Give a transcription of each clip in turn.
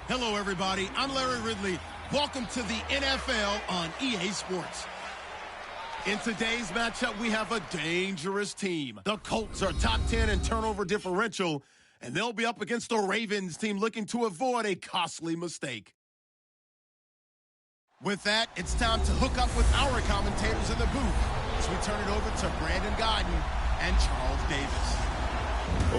Hello, everybody. I'm Larry Ridley. Welcome to the NFL on EA Sports. In today's matchup, we have a dangerous team. The Colts are top 10 in turnover differential, and they'll be up against the Ravens team looking to avoid a costly mistake. With that, it's time to hook up with our commentators in the booth as we turn it over to Brandon Godden and Charles Davis.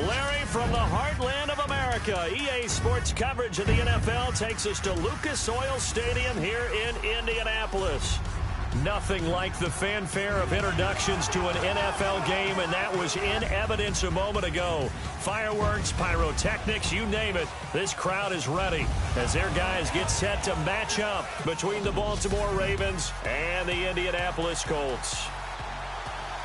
Larry, from the heartland of America, EA Sports coverage of the NFL takes us to Lucas Oil Stadium here in Indianapolis. Nothing like the fanfare of introductions to an NFL game, and that was in evidence a moment ago. Fireworks, pyrotechnics, you name it, this crowd is ready as their guys get set to match up between the Baltimore Ravens and the Indianapolis Colts.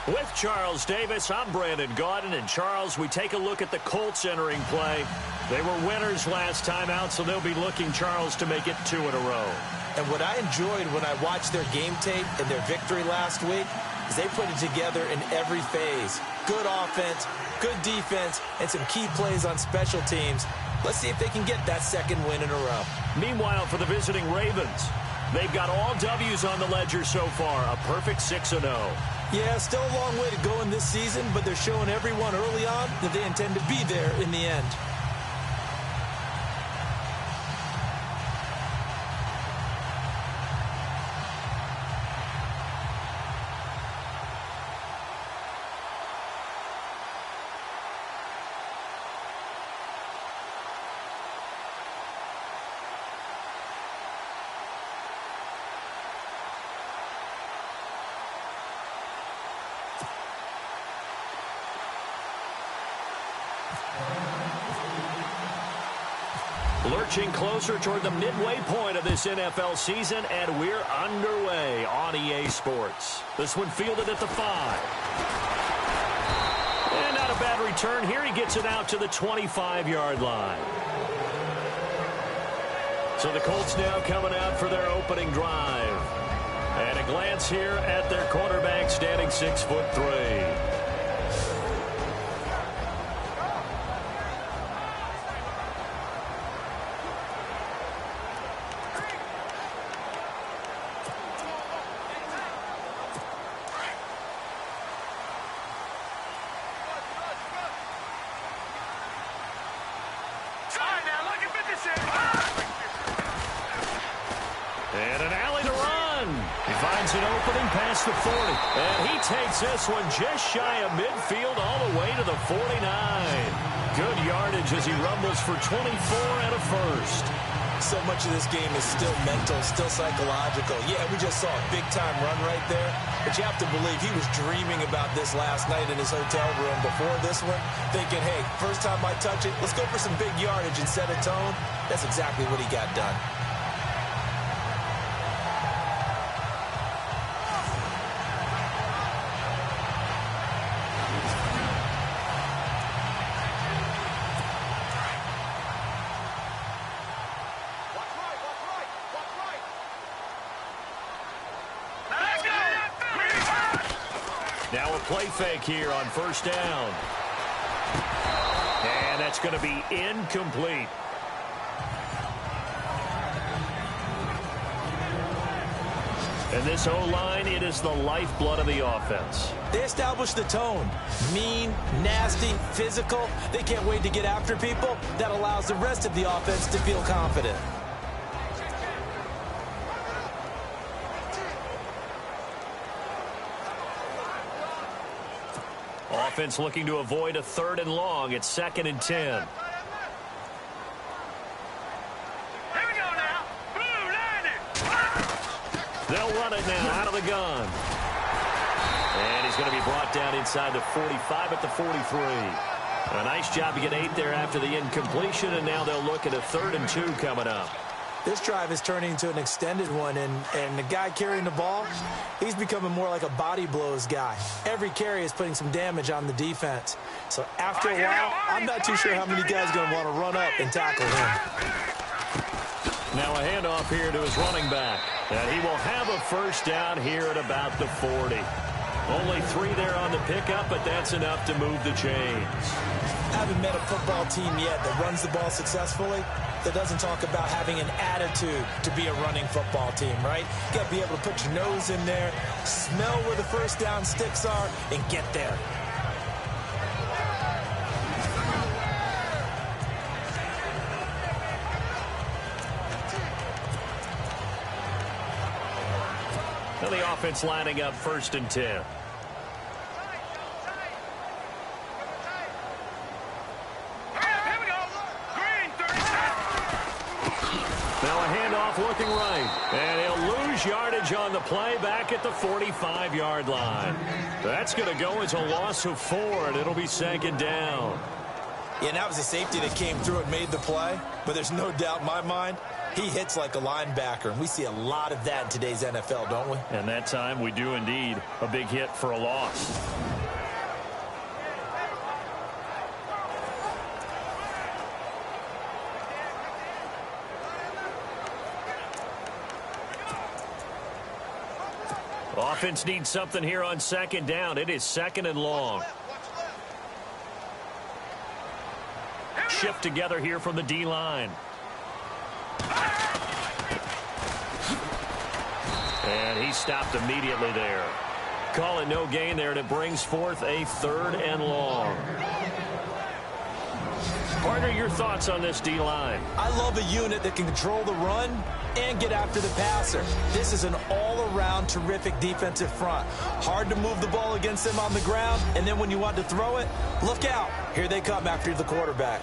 With Charles Davis, I'm Brandon Gaudin, and Charles, we take a look at the Colts entering play. They were winners last time out, so they'll be looking, Charles, to make it 2 in a row. And what I enjoyed when I watched their game tape and their victory last week is they put it together in every phase. Good offense, good defense, and some key plays on special teams. Let's see if they can get that second win in a row. Meanwhile, for the visiting Ravens, they've got all W's on the ledger so far, a perfect 6-0. Yeah, still a long way to go in this season, but they're showing everyone early on that they intend to be there in the end. Lurching closer toward the midway point of this NFL season, and we're underway on EA Sports. This one fielded at the 5. And not a bad return here. He gets it out to the 25-yard line. So the Colts now coming out for their opening drive. And a glance here at their quarterback, standing 6'3". And an alley to run. He finds an opening past the 40. And he takes this one just shy of midfield all the way to the 49. Good yardage as he rumbles for 24 and a first. So much of this game is still mental, still psychological. Yeah, we just saw a big-time run right there. But you have to believe he was dreaming about this last night in his hotel room before this one, thinking, hey, first time I touch it, let's go for some big yardage and set a tone. That's exactly what he got done. Now a play fake here on first down. And that's going to be incomplete. And this O-line, it is the lifeblood of the offense. They establish the tone. Mean, nasty, physical. They can't wait to get after people. That allows the rest of the offense to feel confident. Offense looking to avoid a 3rd and long. It's 2nd and 10. Here we go now. Blue line. They'll run it now out of the gun. And he's going to be brought down inside the 45 at the 43. A nice job to get 8 there after the incompletion, and now they'll look at a 3rd and 2 coming up. This drive is turning into an extended one, and the guy carrying the ball, he's becoming more like a body blows guy. Every carry is putting some damage on the defense. So after a while, I'm not too sure how many guys are going to want to run up and tackle him. Now a handoff here to his running back. And he will have a first down here at about the 40. Only 3 there on the pickup, but that's enough to move the chains. I haven't met a football team yet that runs the ball successfully that doesn't talk about having an attitude to be a running football team, right? You got to be able to put your nose in there, smell where the first down sticks are, and get there. Now the offense lining up 1st and 10. Looking right, and he'll lose yardage on the play back at the 45-yard line. That's going to go as a loss of 4, and it'll be 2nd down. Yeah, and that was a safety that came through and made the play, but there's no doubt in my mind he hits like a linebacker, and we see a lot of that in today's NFL, don't we? And that time we do indeed. A big hit for a loss. Offense needs something here on 2nd down. It is 2nd and long. Shift together here from the D-line. And he stopped immediately there. Call it no gain there, and it brings forth a 3rd and long. Partner, your thoughts on this D-line? I love a unit that can control the run and get after the passer. This is an all-around terrific defensive front. Hard to move the ball against them on the ground, and then when you want to throw it, look out. Here they come after the quarterback.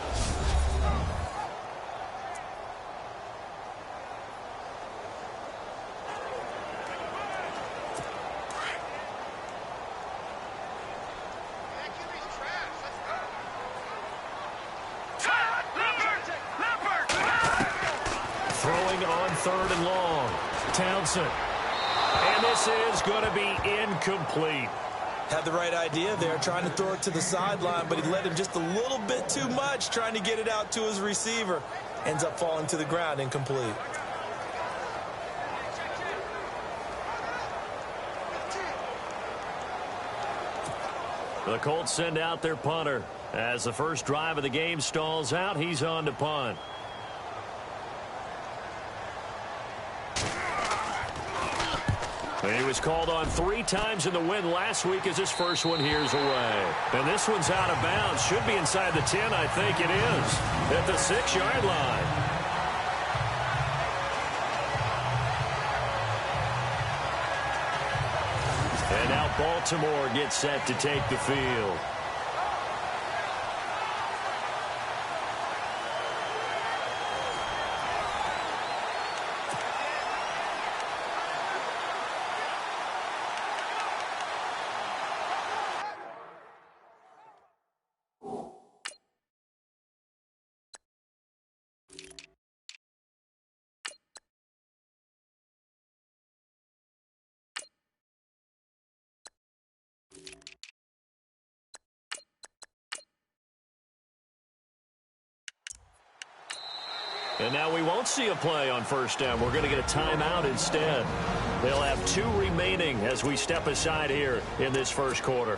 On 3rd and long. Townsend. And this is going to be incomplete. Had the right idea there, trying to throw it to the sideline, but he let him just a little bit too much, trying to get it out to his receiver. Ends up falling to the ground, incomplete. The Colts send out their punter. As the first drive of the game stalls out, he's on to punt. He was called on 3 times in the win last week as his first one here's away. And this one's out of bounds. Should be inside the 10, I think it is. At the 6-yard line. And now Baltimore gets set to take the field. And now we won't see a play on 1st down. We're going to get a timeout instead. They'll have 2 remaining as we step aside here in this first quarter.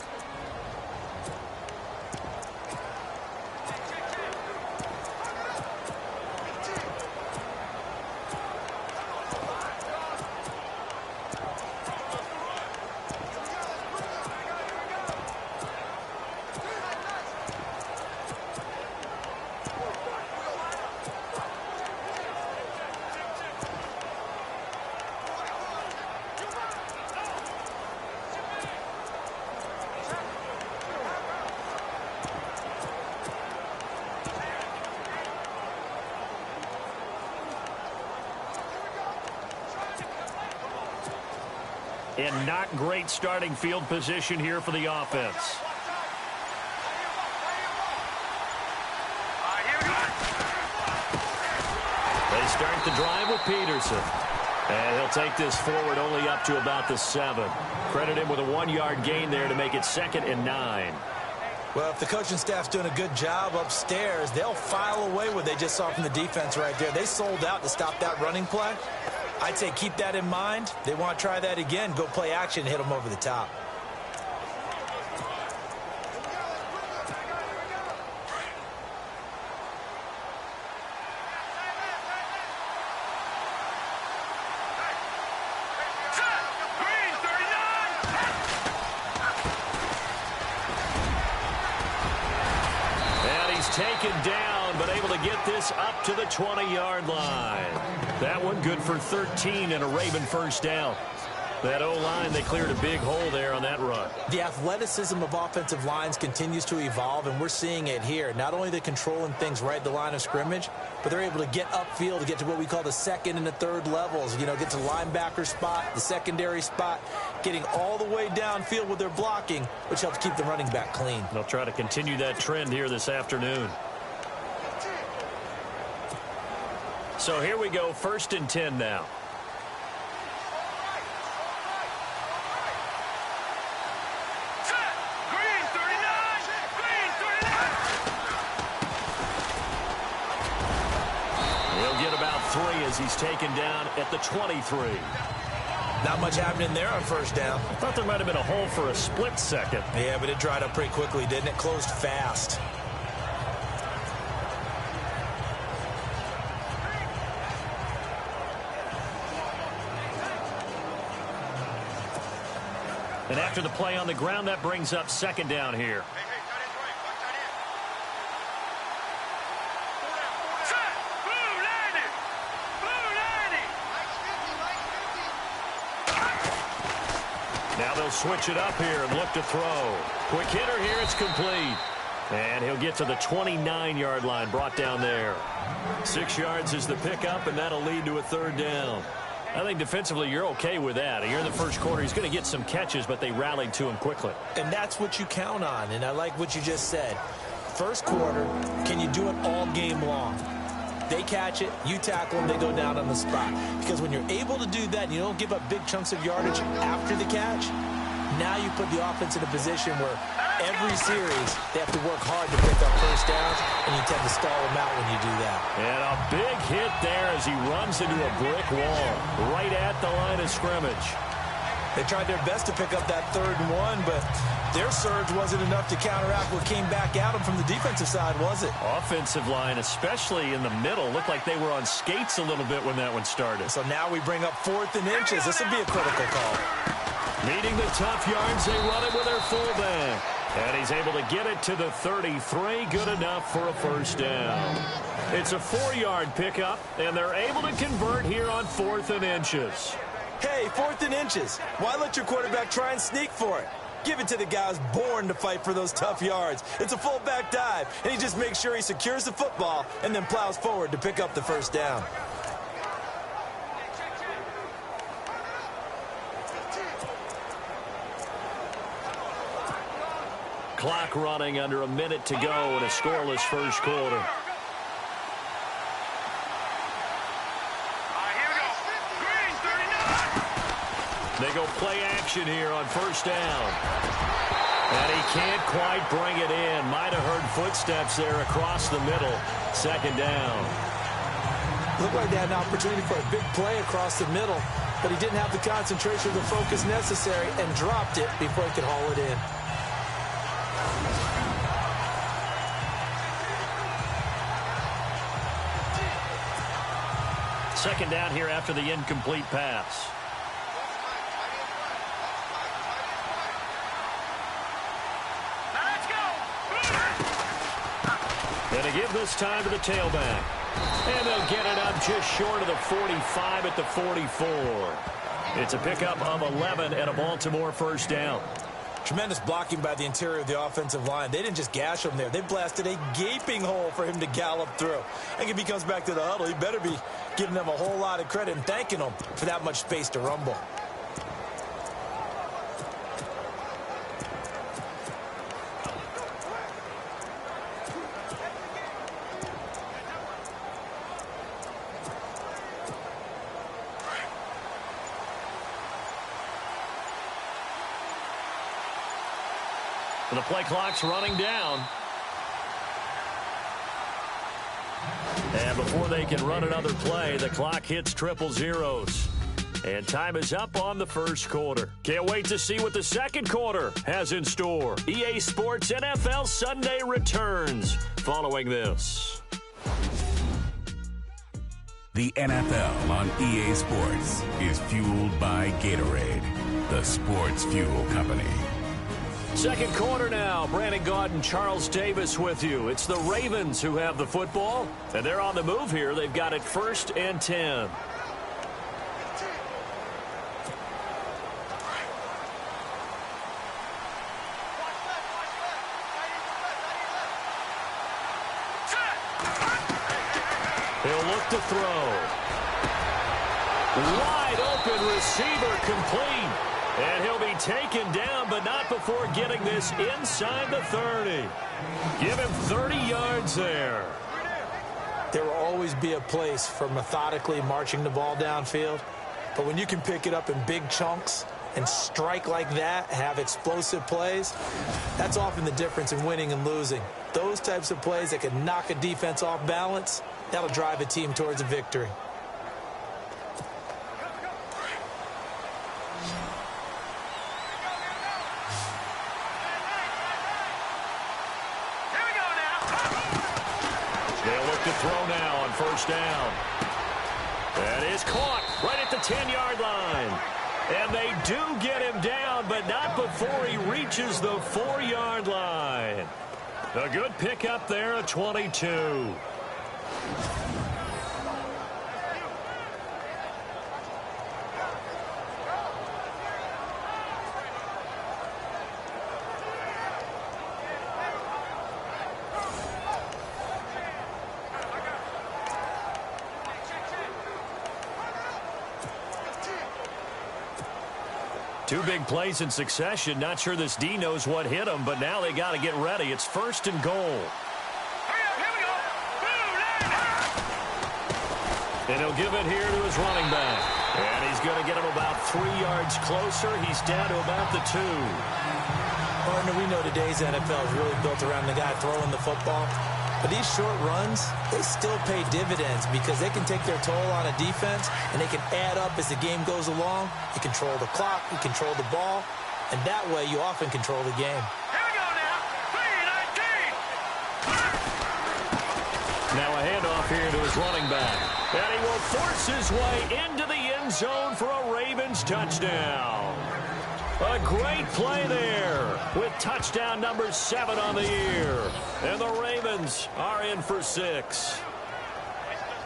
And not great starting field position here for the offense. They start the drive with Peterson. And he'll take this forward only up to about the 7. Credit him with a 1-yard gain there to make it 2nd and 9. Well, if the coaching staff's doing a good job upstairs, they'll file away what they just saw from the defense right there. They sold out to stop that running play. I'd say keep that in mind. They want to try that again. Go play action, hit them over the top. taken down, but able to get this up to the 20-yard line. That one good for 13 and a Raven first down. That O-line, they cleared a big hole there on that run. The athleticism of offensive lines continues to evolve, and we're seeing it here. Not only are they controlling things right at the line of scrimmage, but they're able to get upfield to get to what we call the second and the third levels. You know, get to the linebacker spot, the secondary spot, getting all the way downfield with their blocking, which helps keep the running back clean. They'll try to continue that trend here this afternoon. So here we go, 1st and 10 now. As he's taken down at the 23. Not much happening there on first down. Thought there might have been a hole for a split second. Yeah, but it dried up pretty quickly, didn't it? Closed fast. And after the play on the ground, that brings up 2nd down here. Now they'll switch it up here and look to throw. Quick hitter here, it's complete. And he'll get to the 29-yard line, brought down there. 6 yards is the pickup, and that'll lead to a 3rd down. I think defensively you're okay with that. Here in the first quarter, he's going to get some catches, but they rallied to him quickly. And that's what you count on, and I like what you just said. First quarter, can you do it all game long? They catch it, you tackle them, they go down on the spot. Because when you're able to do that and you don't give up big chunks of yardage after the catch, now you put the offense in a position where every series they have to work hard to pick up first downs, and you tend to stall them out when you do that. And a big hit there as he runs into a brick wall right at the line of scrimmage. They tried their best to pick up that 3rd and 1, but their surge wasn't enough to counteract what came back at them from the defensive side, was it? Offensive line, especially in the middle, looked like they were on skates a little bit when that one started. So now we bring up 4th and inches. This will be a critical call. Needing the tough yards, they run it with their fullback. And he's able to get it to the 33, good enough for a first down. It's a 4-yard pickup, and they're able to convert here on 4th and inches. Hey, 4th and inches. Why let your quarterback try and sneak for it? Give it to the guy who's born to fight for those tough yards. It's a fullback dive, and he just makes sure he secures the football and then plows forward to pick up the first down. Clock running under a minute to go in a scoreless first quarter. They go play action here on first down. And he can't quite bring it in. Might have heard footsteps there across the middle. 2nd down. Looked like they had an opportunity for a big play across the middle, but he didn't have the concentration or the focus necessary and dropped it before he could haul it in. Second down here after the incomplete pass. And to give this time to the tailback. And they'll get it up just short of the 45 at the 44. It's a pickup of 11 and a Baltimore first down. Tremendous blocking by the interior of the offensive line. They didn't just gash him there. They blasted a gaping hole for him to gallop through. I think if he comes back to the huddle, he better be giving them a whole lot of credit and thanking them for that much space to rumble. And the play clock's running down. And before they can run another play, the clock hits triple zeros. And time is up on the first quarter. Can't wait to see what the second quarter has in store. EA Sports NFL Sunday returns following this. The NFL on EA Sports is fueled by Gatorade, the sports fuel company. Second quarter now. Brandon Gaudin, Charles Davis with you. It's the Ravens who have the football, and they're on the move here. They've got it 1st and 10. He'll look to throw. Wide open receiver complete. And he'll be taken down, but not before getting this inside the 30. Give him 30 yards there. There will always be a place for methodically marching the ball downfield. But when you can pick it up in big chunks and strike like that, have explosive plays, that's often the difference in winning and losing. Those types of plays that can knock a defense off balance, that'll drive a team towards a victory. Throw now on 1st down. That is caught right at the 10-yard line. And they do get him down, but not before he reaches the 4-yard line. A good pickup there at 22. Two big plays in succession. Not sure this D knows what hit him, but now they got to get ready. It's 1st and goal. Hurry up, here we go. Boom, And he'll give it here to his running back. And he's going to get him about 3 yards closer. He's down to about the 2. Partner, we know today's NFL is really built around the guy throwing the football. But these short runs, they still pay dividends because they can take their toll on a defense and they can add up as the game goes along. You control the clock, you control the ball, and that way you often control the game. Here we go now. 3-19. Now a handoff here to his running back. And he will force his way into the end zone for a Ravens touchdown. A great play there with touchdown number 7 on the year. And the Ravens are in for 6.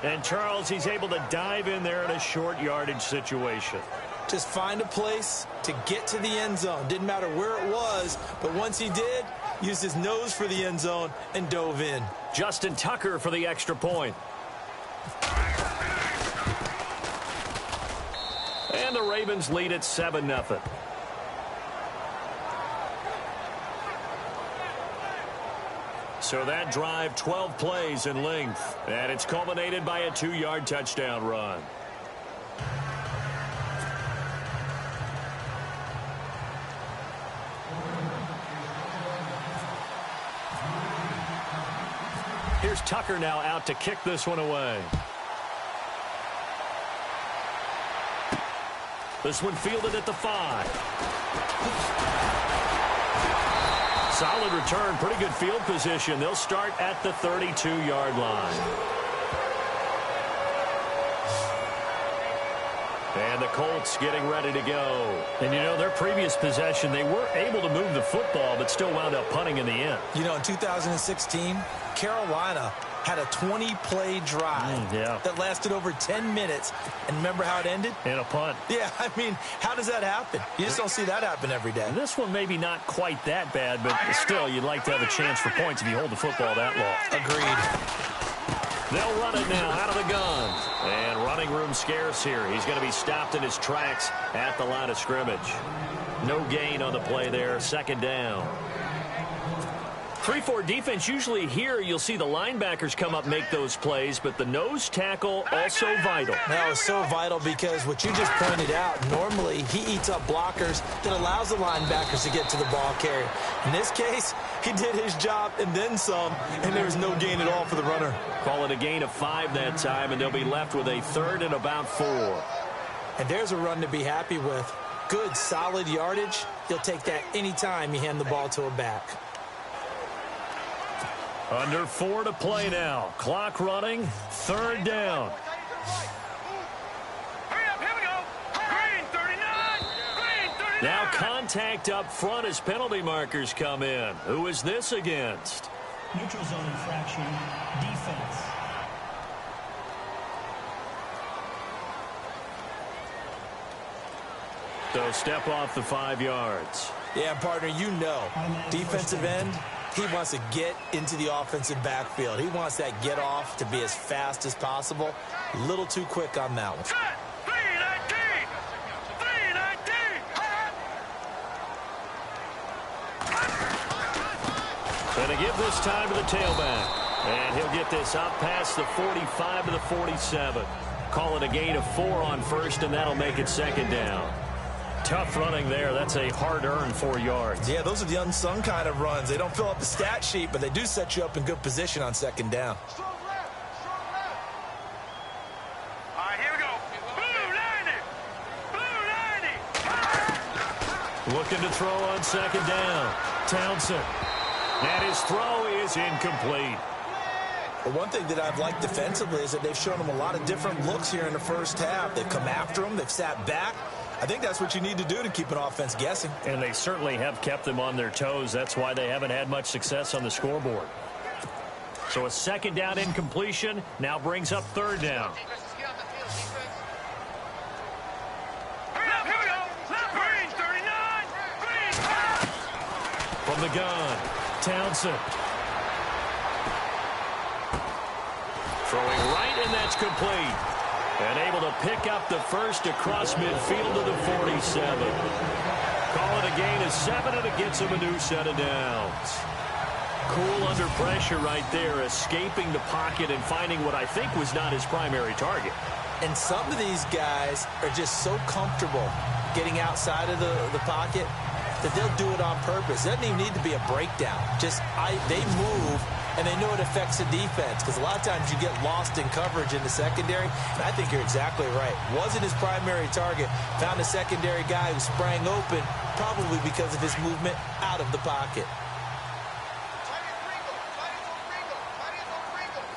And Charles, he's able to dive in there in a short yardage situation. Just find a place to get to the end zone. Didn't matter where it was, but once he did, used his nose for the end zone and dove in. Justin Tucker for the extra point. And the Ravens lead at 7-0. So that drive, 12 plays in length. And it's culminated by a 2-yard touchdown run. Here's Tucker now out to kick this one away. This one fielded at the 5. Solid return, pretty good field position. They'll start at the 32-yard line. And the Colts getting ready to go. And, you know, their previous possession, they were able to move the football, but still wound up punting in the end. You know, in 2016, Carolina had a 20-play drive that lasted over 10 minutes. And remember how it ended? In a punt. Yeah, I mean, how does that happen? You just don't see that happen every day. And this one maybe not quite that bad, but still, you'd like to have a chance for points if you hold the football that long. Agreed. They'll run it now out of the gun. And running room scarce here. He's going to be stopped in his tracks at the line of scrimmage. No gain on the play there. 2nd down. 3-4 defense, usually here you'll see the linebackers come up, make those plays, but the nose tackle also vital. That was so vital because what you just pointed out, normally he eats up blockers that allows the linebackers to get to the ball carrier. In this case, he did his job and then some, and there was no gain at all for the runner. Call it a gain of 5 that time, and they'll be left with a 3rd and about 4. And there's a run to be happy with. Good, solid yardage. You'll take that anytime you hand the ball to a back. Under 4 to play now. Clock running. 3rd down. Hurry up, here we go. Green 39. Green Now contact up front as penalty markers come in. Who is this against? Neutral zone infraction, defense. So step off the 5 yards. Yeah, partner, you know, defensive end, he wants to get into the offensive backfield. He wants that get off to be as fast as possible. A little too quick on that one. Going to give this time to the tailback. And he'll get this up past the 45 to the 47. Call it a gain of 4 on first, and that'll make it second down. Tough running there. That's a hard-earned 4 yards. Yeah, those are the unsung kind of runs. They don't fill up the stat sheet, but they do set you up in good position on second down. All right, here we go. Blue 90. Blue 90. Looking to throw on second down. Townsend. And his throw is incomplete. But one thing that I've liked defensively is that they've shown him a lot of different looks here in the first half. They've come after him. They've sat back. I think that's what you need to do to keep an offense guessing. And they certainly have kept them on their toes. That's why they haven't had much success on the scoreboard. So a second down incompletion now brings up third down. Here we go. Green 39. Green. From the gun, Townsend. Throwing right, and that's complete. And able to pick up the first across midfield to the 47. Call it a gain of 7, and it gets him a new set of downs. Cool under pressure right there, escaping the pocket and finding what I think was not his primary target. And some of these guys are just so comfortable getting outside of the pocket that they'll do it on purpose. It doesn't even need to be a breakdown. Just they move, and they know it affects the defense, because a lot of times you get lost in coverage in the secondary. And I think you're exactly right. Wasn't his primary target. Found a secondary guy who sprang open, probably because of his movement out of the pocket.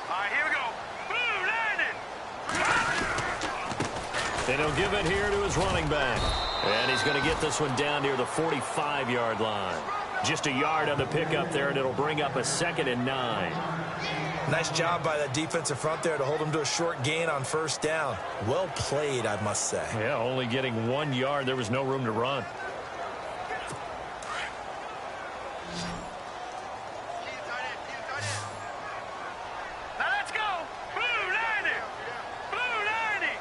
All right, here we go. Blue 90. And he'll give it here to his running back. And he's going to get this one down near the 45-yard line. Just a yard on the pickup there, and it'll bring up a 2nd and 9. Nice job by that defensive front there to hold him to a short gain on first down. Well played, I must say. Yeah, only getting 1 yard. There was no room to run. Now let's go. Blue 90. Blue 90.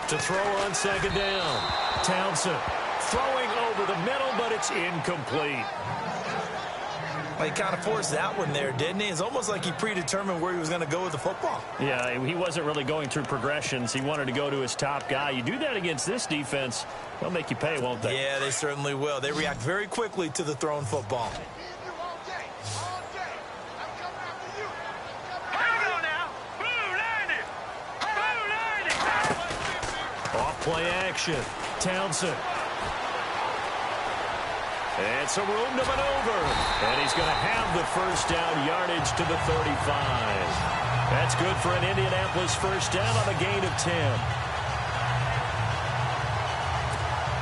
To throw on second down. Townsend throwing over the middle, but it's incomplete. Well, he kind of forced that one there, didn't he? It's almost like he predetermined where he was going to go with the football. Yeah, he wasn't really going through progressions. He wanted to go to his top guy. You do that against this defense, they'll make you pay, won't they? Yeah, they certainly will. They react very quickly to the thrown football. Play action. Townsend. And some room to maneuver. And he's going to have the first down yardage to the 35. That's good for an Indianapolis first down on a gain of 10.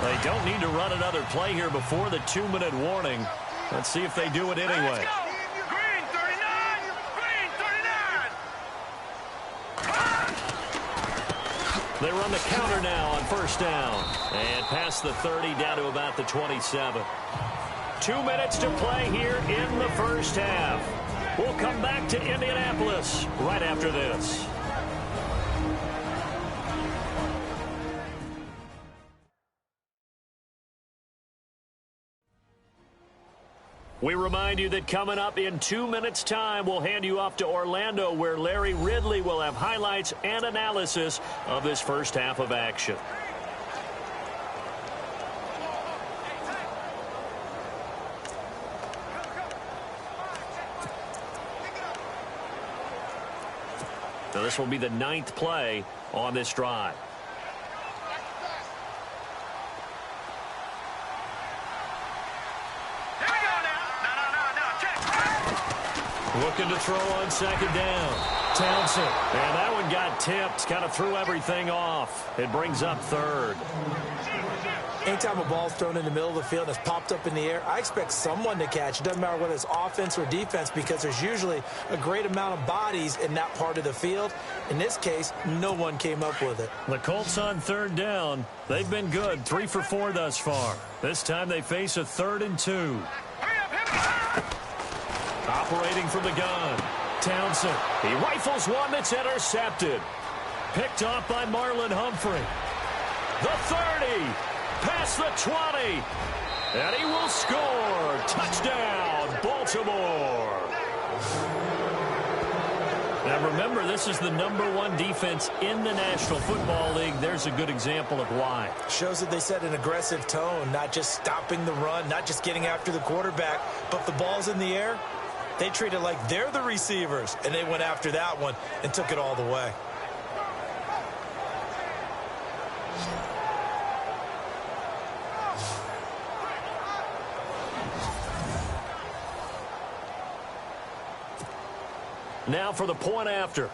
They don't need to run another play here before the 2-minute warning. Let's see if they do it anyway. They run the counter now on first down. And past the 30 down to about the 27. 2 minutes to play here in the first half. We'll come back to Indianapolis right after this. We remind you that coming up in 2 minutes' time, we'll hand you off to Orlando, where Larry Ridley will have highlights and analysis of this first half of action. So this will be the 9th play on this drive. Looking to throw on second down. Townsend. And that one got tipped. Kind of threw everything off. It brings up third. Anytime a ball's thrown in the middle of the field and it's popped up in the air, I expect someone to catch. It doesn't matter whether it's offense or defense, because there's usually a great amount of bodies in that part of the field. In this case, no one came up with it. The Colts on third down. They've been good, 3 for 4 thus far. This time they face a 3rd and 2. Operating from the gun, Townsend. He rifles one that's intercepted. Picked off by Marlon Humphrey. The 30, past the 20, and he will score. Touchdown, Baltimore. Now remember, this is the #1 defense in the National Football League. There's a good example of why. Shows that they set an aggressive tone, not just stopping the run, not just getting after the quarterback, but if the ball's in the air, they treat it like they're the receivers, and they went after that one and took it all the way. Now for the point after.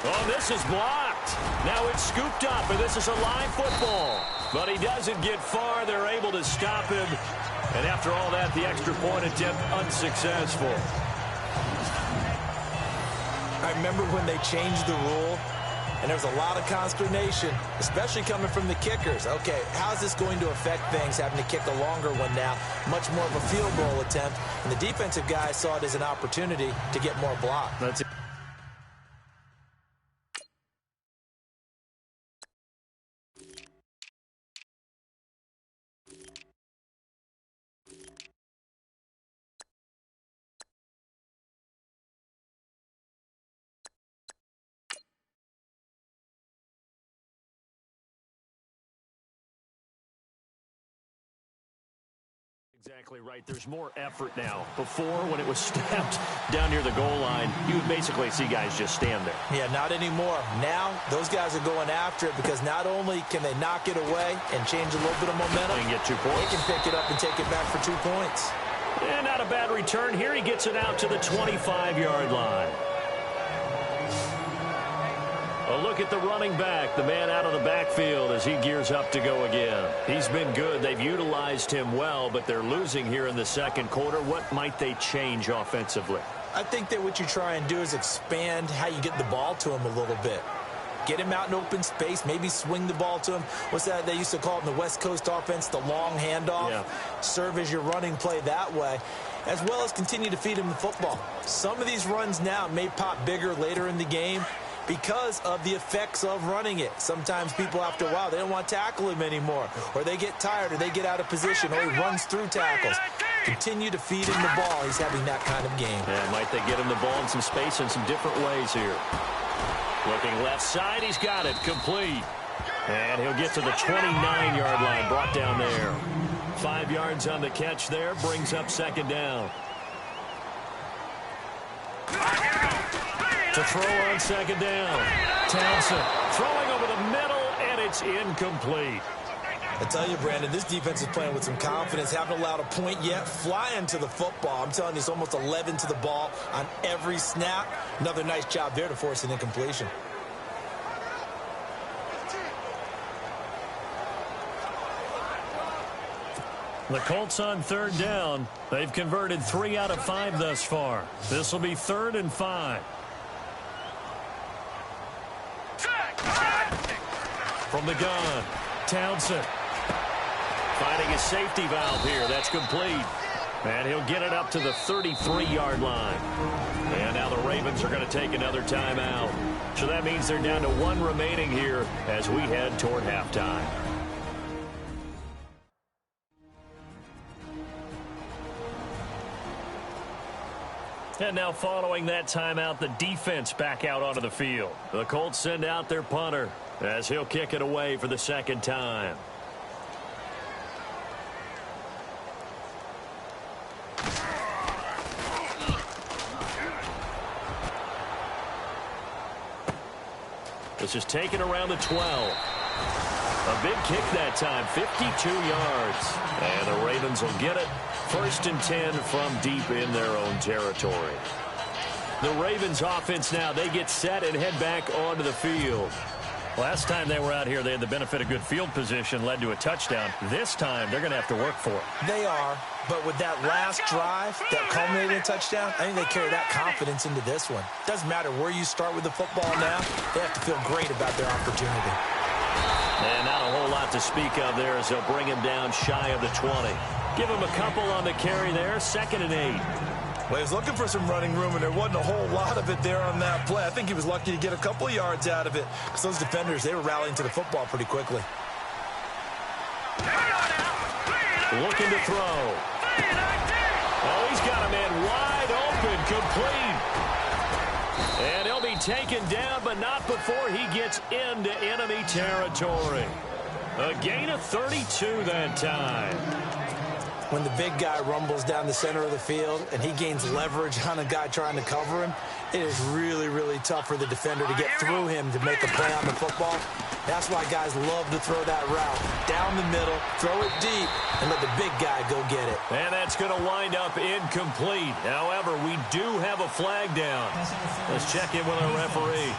Oh, this is blocked. Now it's scooped up, and this is a live football. But he doesn't get far. They're able to stop him. And after all that, the extra point attempt unsuccessful. I remember when they changed the rule, and there was a lot of consternation, especially coming from the kickers. Okay, how's this going to affect things, having to kick a longer one now? Much more of a field goal attempt. And the defensive guys saw it as an opportunity to get more block. That's it. Exactly right. There's more effort now. Before, when it was snapped down near the goal line, you would basically see guys just stand there. Yeah, not anymore. Now, those guys are going after it because not only can they knock it away and change a little bit of momentum, and get 2 points. They can pick it up and take it back for 2 points. And not a bad return here. He gets it out to the 25-yard line. A look at the running back, the man out of the backfield as he gears up to go again. He's been good. They've utilized him well, but they're losing here in the second quarter. What might they change offensively? I think that what you try and do is expand how you get the ball to him a little bit. Get him out in open space, maybe swing the ball to him. What's that they used to call it in the West Coast offense, the long handoff? Yeah. Serve as your running play that way, as well as continue to feed him the football. Some of these runs now may pop bigger later in the game because of the effects of running it. Sometimes people, after a while, they don't want to tackle him anymore, or they get tired, or they get out of position, or he runs through tackles. Continue to feed him the ball. He's having that kind of game. Yeah, might they get him the ball in some space in some different ways here. Looking left side, he's got it, complete. And he'll get to the 29-yard line, brought down there. 5 yards on the catch there, brings up second down. To throw on second down. Townsend throwing over the middle, and it's incomplete. I tell you, Brandon, this defense is playing with some confidence. Haven't allowed a point yet. Flying to the football. I'm telling you, it's almost 11 to the ball on every snap. Another nice job there to force an incompletion. The Colts on third down. They've converted 3 out of 5 thus far. This will be 3rd and 5. From the gun, Townsend finding his safety valve here. That's complete. And he'll get it up to the 33-yard line. And now the Ravens are going to take another timeout. So that means they're down to 1 remaining here as we head toward halftime. And now following that timeout, the defense back out onto the field. The Colts send out their punter as he'll kick it away for the second time. This is taken around the 12. A big kick that time, 52 yards. And the Ravens will get it. 1st and 10 from deep in their own territory. The Ravens offense now, they get set and head back onto the field. Last time they were out here, they had the benefit of good field position, led to a touchdown. This time, they're going to have to work for it. They are, but with that last drive that culminated in a touchdown, I think they carry that confidence into this one. Doesn't matter where you start with the football now, they have to feel great about their opportunity. And not a whole lot to speak of there as they'll bring him down shy of the 20. Give him a couple on the carry there, 2nd and 8. Well, he was looking for some running room, and there wasn't a whole lot of it there on that play. I think he was lucky to get a couple of yards out of it because those defenders, they were rallying to the football pretty quickly. Looking to throw. Oh, he's got a man wide open, complete. And he'll be taken down, but not before he gets into enemy territory. A gain of 32 that time. When the big guy rumbles down the center of the field and he gains leverage on a guy trying to cover him, it is really, really tough for the defender to get through him to make a play on the football. That's why guys love to throw that route. Down the middle, throw it deep, and let the big guy go get it. And that's going to wind up incomplete. However, we do have a flag down. Let's check in with our referee.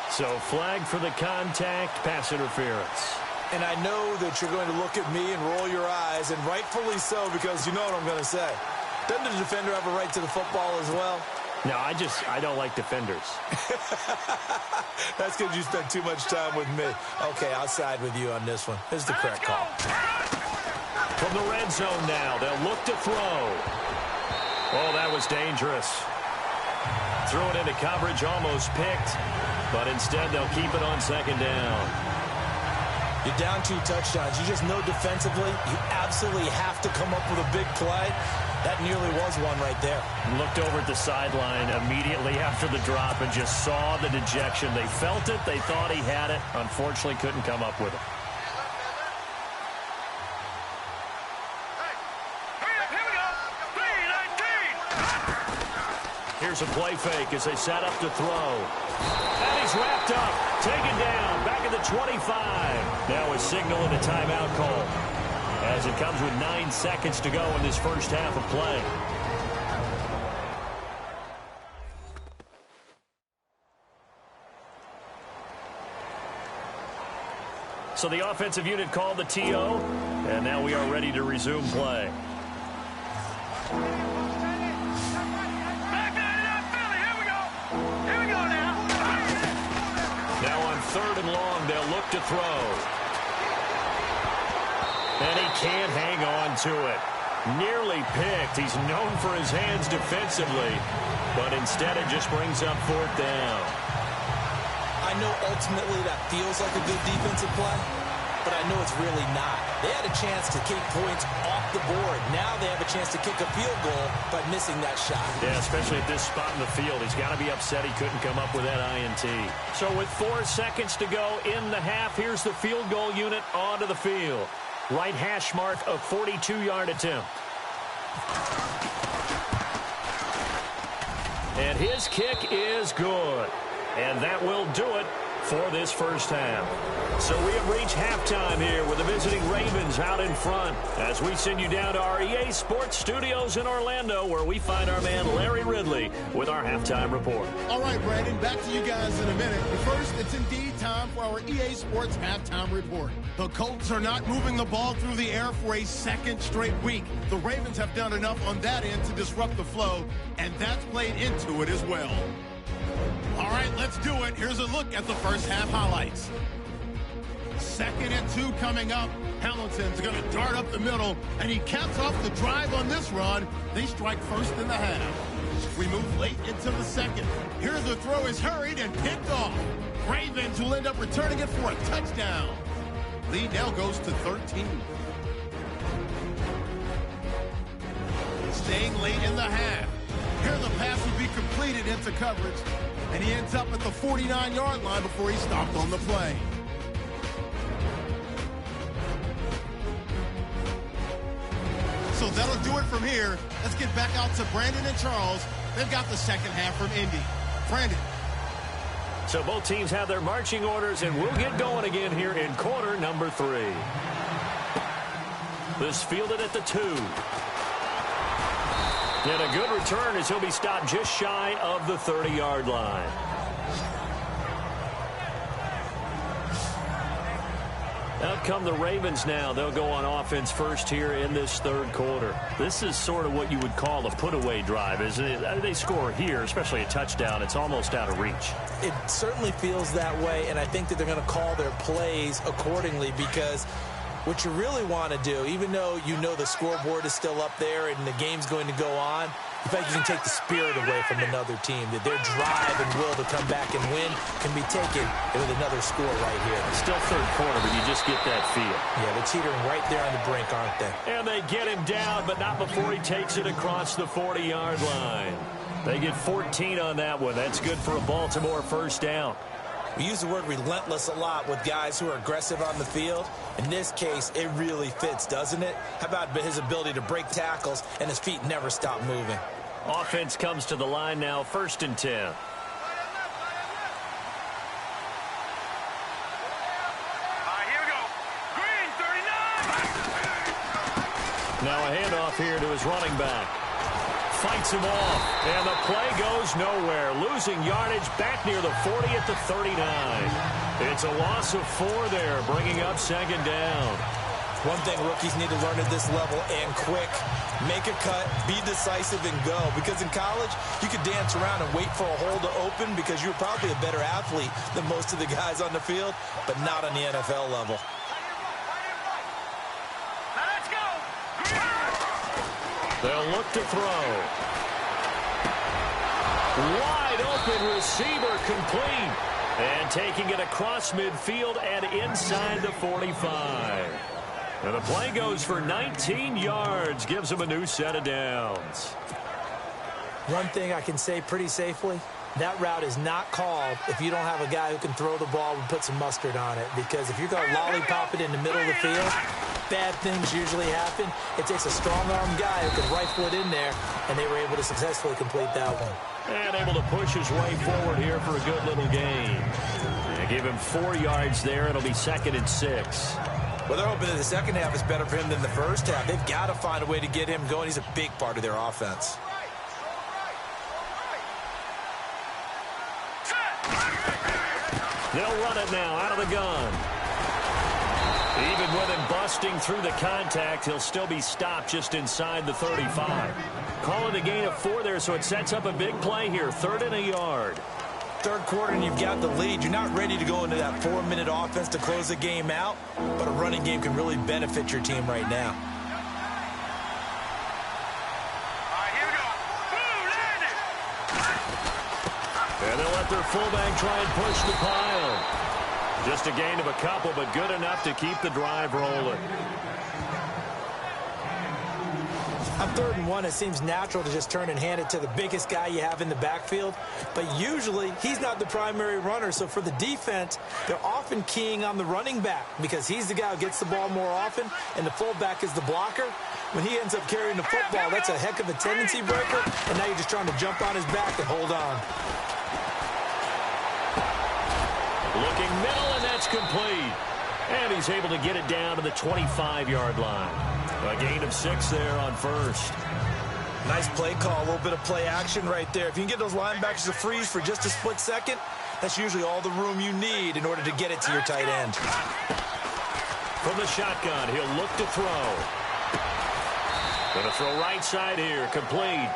So flag for the contact, pass interference. And I know that you're going to look at me and roll your eyes, and rightfully so, because you know what I'm going to say. Doesn't the defender have a right to the football as well? No, I don't like defenders. That's because you spent too much time with me. Okay, I'll side with you on this one. This is the correct call. From the red zone now, they'll look to throw. Oh, that was dangerous. Threw it into coverage, almost picked, but instead they'll keep it on 2nd down. You're down 2 touchdowns. You just know defensively you absolutely have to come up with a big play. That nearly was one right there. Looked over at the sideline immediately after the drop and just saw the dejection. They felt it. They thought he had it. Unfortunately, couldn't come up with it. Here's a play fake as they set up to throw. And he's wrapped up, taken down, back at the 25. Now a signal and a timeout call as it comes with 9 seconds to go in this first half of play. So the offensive unit called the TO, and now we are ready to resume play. Now on 3rd and long, they'll look to throw. And he can't hang on to it. Nearly picked. He's known for his hands defensively, but instead it just brings up 4th down. I know ultimately that feels like a good defensive play, but I know it's really not. They had a chance to kick points off the board. Now they have a chance to kick a field goal by missing that shot. Yeah, especially at this spot in the field. He's got to be upset he couldn't come up with that INT. So with 4 seconds to go in the half, here's the field goal unit onto the field. Right hash mark, a 42-yard attempt. And his kick is good. And that will do it for this first half. So we have reached halftime here with the visiting Ravens out in front as we send you down to our EA Sports Studios in Orlando where we find our man Larry Ridley with our halftime report. All right, Brandon, back to you guys in a minute. But first, it's indeed time for our EA Sports halftime report. The Colts are not moving the ball through the air for a 2nd straight week. The Ravens have done enough on that end to disrupt the flow, and that's played into it as well. All right, let's do it. Here's a look at the first half highlights. 2nd and 2 coming up. Hamilton's going to dart up the middle, and he caps off the drive on this run. They strike first in the half. We move late into the 2nd. Here the throw is hurried and picked off. Ravens will end up returning it for a touchdown. Lead now goes to 13. Staying late in the half. Here the pass will be completed into coverage, and he ends up at the 49-yard line before he stopped on the play. So that'll do it from here. Let's get back out to Brandon and Charles. They've got the second half from Indy. Brandon. So both teams have their marching orders, and we'll get going again here in quarter number 3. This fielded at the 2. And a good return as he'll be stopped just shy of the 30-yard line. Out come the Ravens now. They'll go on offense first here in this third quarter. This is sort of what you would call a put-away drive, isn't it? They score here, especially a touchdown. It's almost out of reach. It certainly feels that way, and I think that they're going to call their plays accordingly because what you really want to do, even though you know the scoreboard is still up there and the game's going to go on, in fact, you can take the spirit away from another team, that their drive and will to come back and win can be taken with another score right here. Still third quarter, but you just get that feel. Yeah, they're teetering right there on the brink, aren't they? And they get him down, but not before he takes it across the 40-yard line. They get 14 on that one. That's good for a Baltimore first down. We use the word relentless a lot with guys who are aggressive on the field. In this case, it really fits, doesn't it? How about his ability to break tackles and his feet never stop moving? Offense comes to the line now, 1st and 10. All right, here we go. Green, 39. Now a handoff here to his running back. Fights him off, and the play goes nowhere. Losing yardage back near the 40 at the 39. It's a loss of 4 there, bringing up 2nd down. One thing rookies need to learn at this level, and quick. Make a cut, be decisive, and go. Because in college, you could dance around and wait for a hole to open because you're probably a better athlete than most of the guys on the field, but not on the NFL level. Now let's go. They'll look to throw. Wide open receiver complete. And taking it across midfield and inside the 45. And the play goes for 19 yards. Gives him a new set of downs. One thing I can say pretty safely, that route is not called if you don't have a guy who can throw the ball and put some mustard on it. Because if you're going to lollipop it in the middle of the field, bad things usually happen. It takes a strong-arm guy who can rifle it in there, and they were able to successfully complete that one. And able to push his way forward here for a good little gain. They give him 4 yards there. It'll be 2nd and 6. Well, they're hoping that the second half is better for him than the first half. They've got to find a way to get him going. He's a big part of their offense. They'll run it now out of the gun. Even with him busting through the contact, he'll still be stopped just inside the 35. Call it a gain of 4 there, so it sets up a big play here. 3rd and a yard. Third quarter and you've got the lead. You're not ready to go into that 4-minute offense to close the game out, but a running game can really benefit your team right now. All right, here we go. Boom, landed. And they'll let their fullback try and push the pile. Just a gain of a couple, but good enough to keep the drive rolling. On 3rd and 1, it seems natural to just turn and hand it to the biggest guy you have in the backfield. But usually, he's not the primary runner. So for the defense, they're often keying on the running back because he's the guy who gets the ball more often, and the fullback is the blocker. When he ends up carrying the football, that's a heck of a tendency breaker, and now you're just trying to jump on his back and hold on. Looking middle, and that's complete. And he's able to get it down to the 25-yard line. A gain of 6 there on 1st. Nice play call, a little bit of play action right there. If you can get those linebackers to freeze for just a split second, that's usually all the room you need in order to get it to your tight end. From the shotgun, he'll look to throw. Going to throw right side here, complete.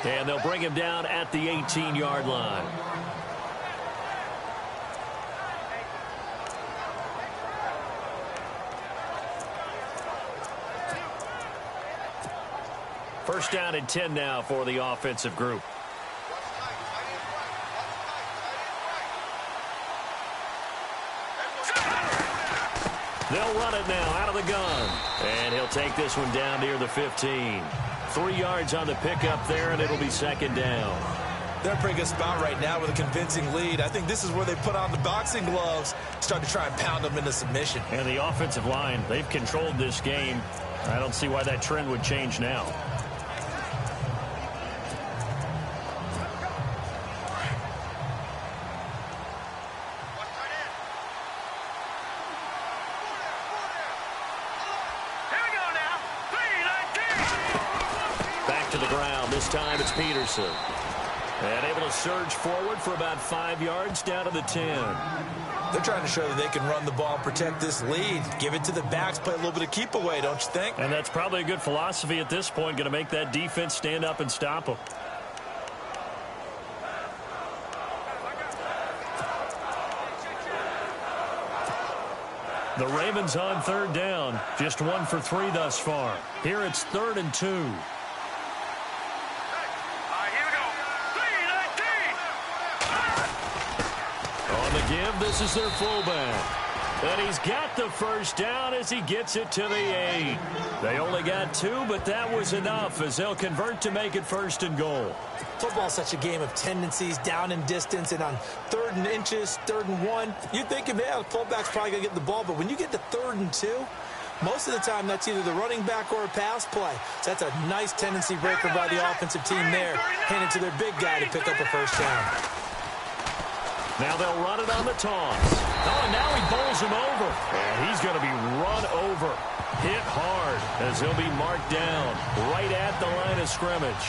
And they'll bring him down at the 18-yard line. First down and 10 now for the offensive group. They'll run it now out of the gun. And he'll take this one down near the 15. 3 yards on the pickup there, and it'll be 2nd down. They're in a pretty good spot right now with a convincing lead. I think this is where they put on the boxing gloves, start to try and pound them into submission. And the offensive line, they've controlled this game. I don't see why that trend would change now. This time it's Peterson. And able to surge forward for about 5 yards down to the 10. They're trying to show that they can run the ball and protect this lead. Give it to the backs, play a little bit of keep away, don't you think? And that's probably a good philosophy at this point, going to make that defense stand up and stop them. The Ravens on third down. Just 1 for 3 thus far. Here it's 3rd and 2. Here we go. 3-19. On the give, this is their fullback. And he's got the first down as he gets it to the 8. They only got 2, but that was enough as they'll convert to make it 1st and goal. Football's such a game of tendencies, down and distance, and on 3rd and inches, 3rd and 1, you're thinking, yeah, the fullback's probably going to get the ball. But when you get to 3rd and 2, most of the time that's either the running back or a pass play. So that's a nice tendency breaker by the offensive team there. Hand it to their big guy to pick up a first down. Now they'll run it on the toss. Oh, and now he bowls him over. And he's going to be run over. Hit hard as he'll be marked down right at the line of scrimmage.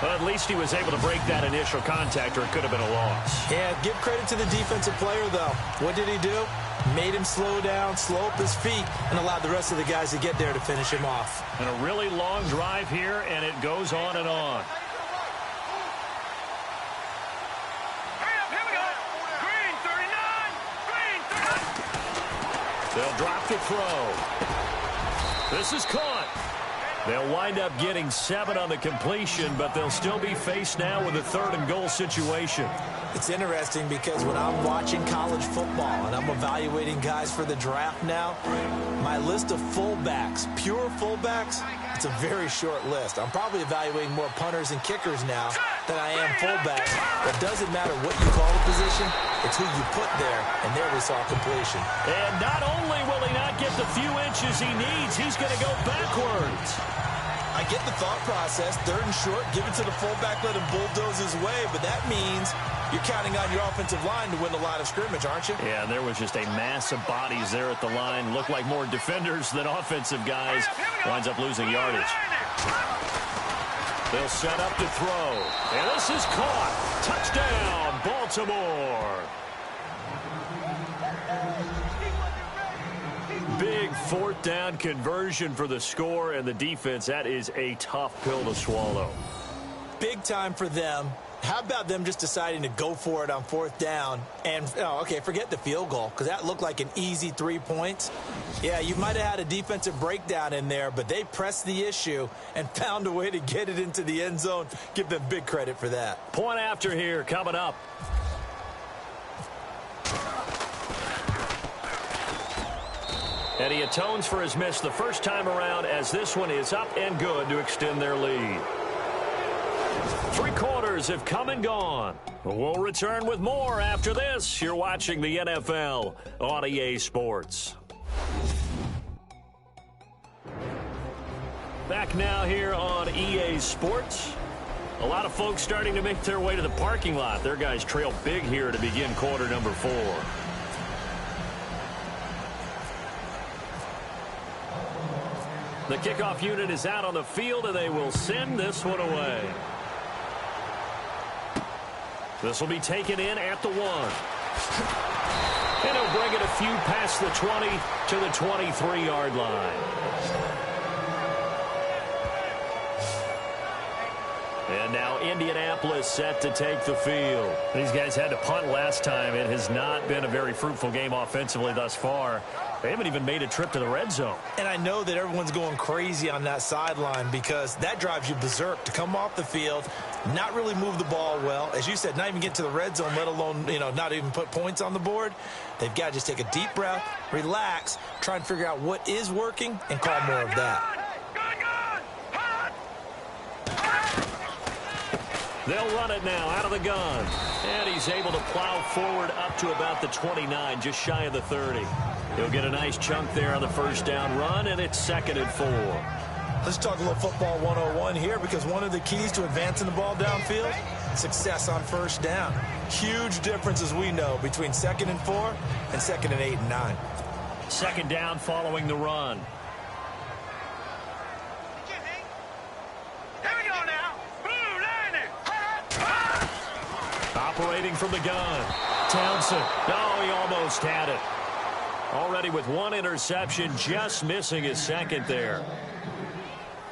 But at least he was able to break that initial contact, or it could have been a loss. Yeah, give credit to the defensive player, though. What did he do? Made him slow down, slow up his feet, and allowed the rest of the guys to get there to finish him off. And a really long drive here, and it goes on and on. Hurry up, here we go. Green 39. Green 39. They'll drop the throw. This is caught. They'll wind up getting 7 on the completion, but they'll still be faced now with a 3rd and goal situation. It's interesting because when I'm watching college football and I'm evaluating guys for the draft now, my list of fullbacks, pure fullbacks, it's a very short list. I'm probably evaluating more punters and kickers now than I am fullbacks. It doesn't matter what you call the position, it's who you put there, and there we saw completion. And not only will he not get the few inches he needs, he's going to go backwards. I get the thought process, 3rd and short, give it to the fullback, let him bulldoze his way, but that means you're counting on your offensive line to win the line of scrimmage, aren't you? Yeah, there was just a mass of bodies there at the line. Looked like more defenders than offensive guys. Winds up losing yardage. They'll set up to throw. And this is caught. Touchdown, Baltimore. Big 4th down conversion for the score, and the defense, that is a tough pill to swallow. Big time for them. How about them just deciding to go for it on 4th down and, okay, forget the field goal because that looked like an easy 3 points. Yeah, you might have had a defensive breakdown in there, but they pressed the issue and found a way to get it into the end zone. Give them big credit for that. Point after here coming up. And he atones for his miss the first time around as this one is up and good to extend their lead. 3 quarters have come and gone. We'll return with more after this. You're watching the NFL on EA Sports. Back now here on EA Sports. A lot of folks starting to make their way to the parking lot. Their guys trail big here to begin quarter number 4. The kickoff unit is out on the field, and they will send this one away. This will be taken in at the 1. And he'll bring it a few past the 20 to the 23-yard line. And now Indianapolis set to take the field. These guys had to punt last time. It has not been a very fruitful game offensively thus far. They haven't even made a trip to the red zone. And I know that everyone's going crazy on that sideline because that drives you berserk to come off the field, not really move the ball well. As you said, not even get to the red zone, let alone, not even put points on the board. They've got to just take a deep breath, relax, try and figure out what is working, and call more of that. They'll run it now out of the gun. And he's able to plow forward up to about the 29, just shy of the 30. He'll get a nice chunk there on the first down run, and it's 2nd and 4. Let's talk a little football 101 here because one of the keys to advancing the ball downfield, success on first down. Huge difference, as we know, between 2nd and 4 and 2nd and 8 and 9. 2nd down following the run. Here we go now. Blue Operating from the gun. Townsend. Oh, he almost had it. Already with one interception, just missing his second there.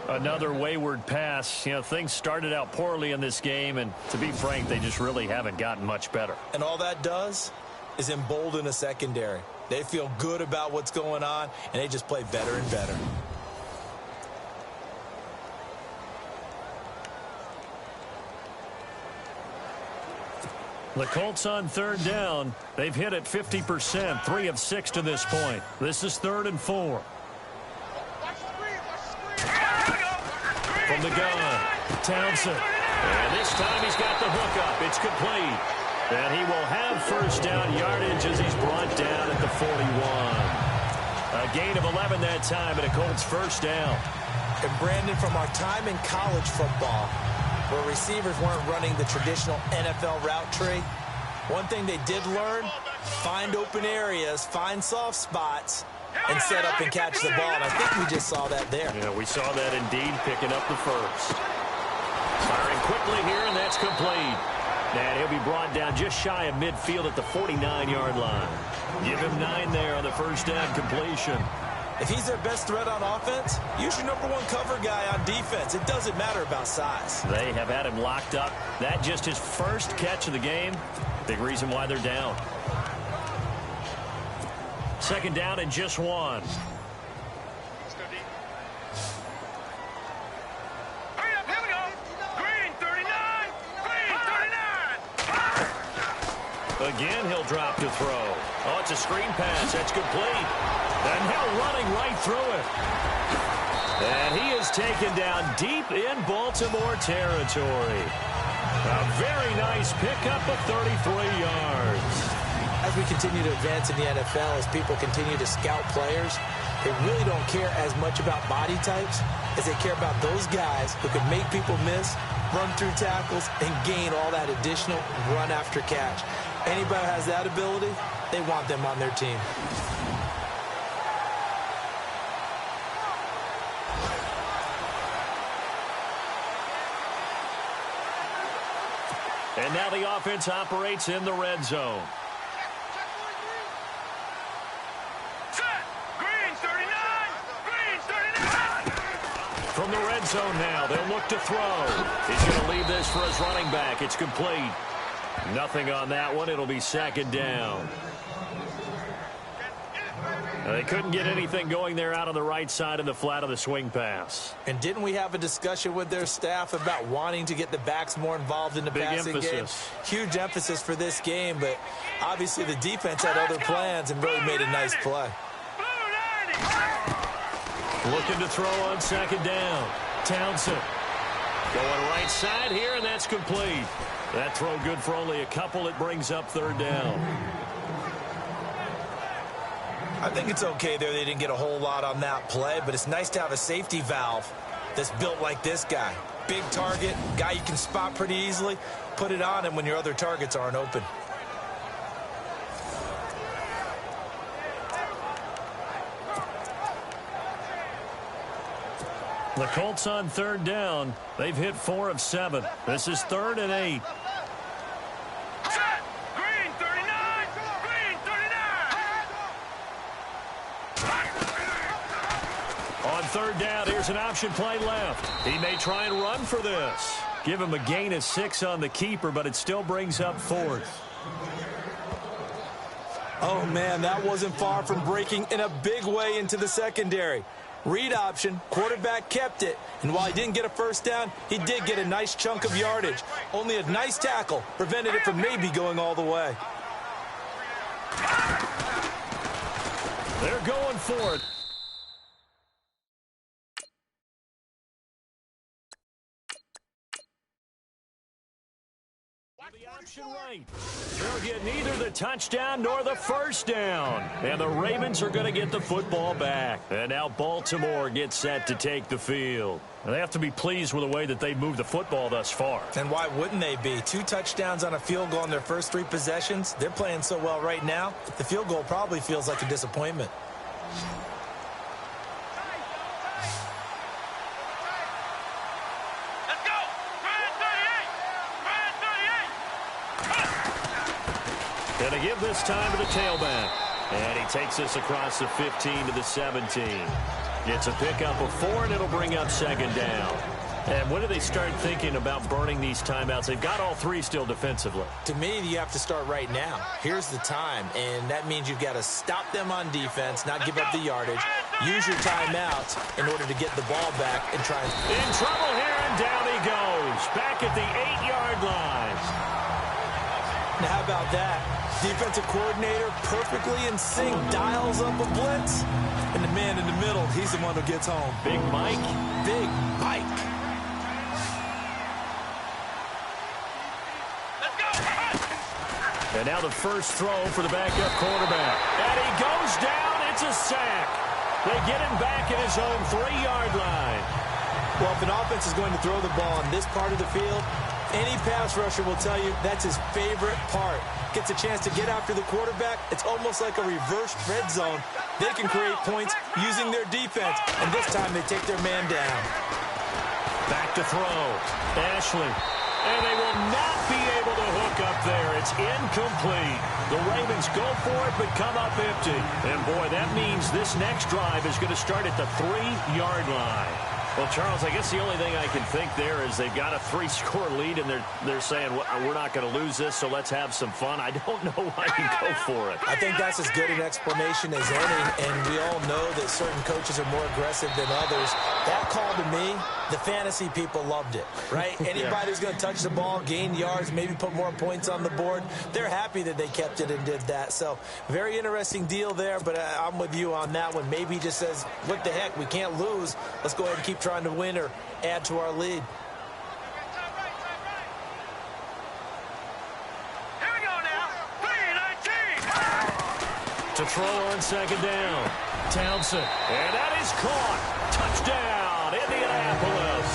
Another wayward pass. You know, things started out poorly in this game, and to be frank, they just really haven't gotten much better. And all that does is embolden a secondary. They feel good about what's going on, and they just play better and better. The Colts on third down. They've hit it 50%, 3 of 6 to this point. This is 3rd and 4. From the gun, Townsend. And this time he's got the hook up. It's complete. And he will have first down yardage as he's brought down at the 41. A gain of 11 that time and a Colts first down. And Brandon, from our time in college football, where receivers weren't running the traditional NFL route tree, one thing they did learn, find open areas, find soft spots, and set up and catch the ball. And I think we just saw that there. Yeah, we saw that indeed, picking up the first. Firing quickly here, and that's complete. And he'll be brought down just shy of midfield at the 49-yard line. Give him 9 there on the first down completion. If he's their best threat on offense, use your #1 cover guy on defense. It doesn't matter about size. They have had him locked up. That just his first catch of the game. Big reason why they're down. Second down and just 1. Hurry up, here we go. Green 39. Green 39. Again, he'll drop to throw. Oh, it's a screen pass. That's complete. And Hill running right through it. And he is taken down deep in Baltimore territory. A very nice pickup of 33 yards. As we continue to advance in the NFL, as people continue to scout players, they really don't care as much about body types as they care about those guys who can make people miss, run through tackles, and gain all that additional run after catch. Anybody who has that ability, they want them on their team. And now the offense operates in the red zone. Set. Green 39. Green 39. From the red zone now, they'll look to throw. He's going to leave this for his running back. It's complete. Nothing on that one. It'll be second down. They couldn't get anything going there out on the right side of the flat of the swing pass. And didn't we have a discussion with their staff about wanting to get the backs more involved in the passing game? Huge emphasis for this game, but obviously the defense had other plans and really made a nice play. Looking to throw on second down. Townsend going right side here, and that's complete. That throw good for only a couple. It brings up third down. I think it's okay there. They didn't get a whole lot on that play, but it's nice to have a safety valve that's built like this guy. Big target, guy you can spot pretty easily. Put it on him when your other targets aren't open. The Colts on third down. They've hit 4 of 7. This is 3rd and 8. Set. Green 39. Green 39. On third down, here's an option play left. He may try and run for this. Give him a gain of 6 on the keeper, but it still brings up 4th. Oh, man, that wasn't far from breaking in a big way into the secondary. Read option, quarterback kept it, and while he didn't get a first down, he did get a nice chunk of yardage. Only a nice tackle prevented it from maybe going all the way. They're going for it. The option right. They'll get neither the touchdown nor the first down. And the Ravens are going to get the football back. And now Baltimore gets set to take the field. And they have to be pleased with the way that they moved the football thus far. And why wouldn't they be? 2 touchdowns on a field goal in their first 3 possessions. They're playing so well right now, the field goal probably feels like a disappointment. Let's go. Green 38. Green 38. And to give this time to the tailback. And he takes us across the 15 to the 17. It's a pickup of 4, and it'll bring up second down. And when do they start thinking about burning these timeouts? They've got all 3 still defensively. To me, you have to start right now. Here's the time, and that means you've got to stop them on defense, not give up the yardage, use your timeouts in order to get the ball back and try and... In trouble here, and down he goes. Back at the 8-yard line. Now, how about that? Defensive coordinator perfectly in sync, dials up a blitz, and the man in the middle, he's the one who gets home. Big Mike. Big Mike. And now the first throw for the backup quarterback. And he goes down. It's a sack. They get him back at his own 3-yard line. Well, if an offense is going to throw the ball on this part of the field, any pass rusher will tell you that's his favorite part. Gets a chance to get after the quarterback. It's almost like a reverse red zone. They can create points using their defense, and this time they take their man down. Back to throw. Ashley. And they will not be able to hook up there. It's incomplete. The Ravens go for it, but come up empty. And, boy, that means this next drive is going to start at the 3-yard line. Well, Charles, I guess the only thing I can think there is they've got a 3-score lead, and they're saying, we're not going to lose this, so let's have some fun. I don't know why you go for it. I think that's as good an explanation as any, and we all know that certain coaches are more aggressive than others. That call to me, the fantasy people loved it, right? Anybody who's going to touch the ball, gain yards, maybe put more points on the board, they're happy that they kept it and did that. So, very interesting deal there, but I'm with you on that one. Maybe he just says, what the heck, we can't lose. Let's go ahead and keep trying to win or add to our lead. Here we go now. 3-19. To throw on second down. Townsend. And that is caught. Touchdown, Indianapolis.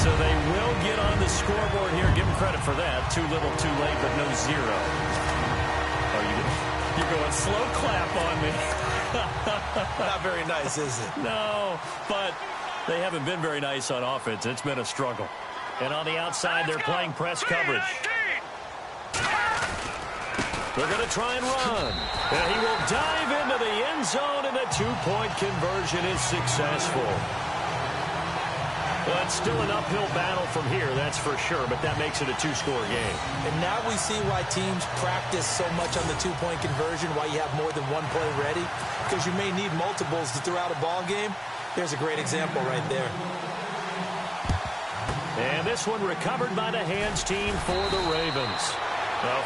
So they will get on the scoreboard here. Give them credit for that. Too little, too late, but no 0. You're going slow clap on me. Not very nice, is it? No, but they haven't been very nice on offense. It's been a struggle. And on the outside, they're playing press coverage. They're going to try and run. And he will dive into the end zone, and the 2-point conversion is successful. Well, it's still an uphill battle from here, that's for sure, but that makes it a 2-score game. And now we see why teams practice so much on the 2-point conversion, why you have more than one play ready, because you may need multiples to throw out a ball game. There's a great example right there. And this one recovered by the hands team for the Ravens.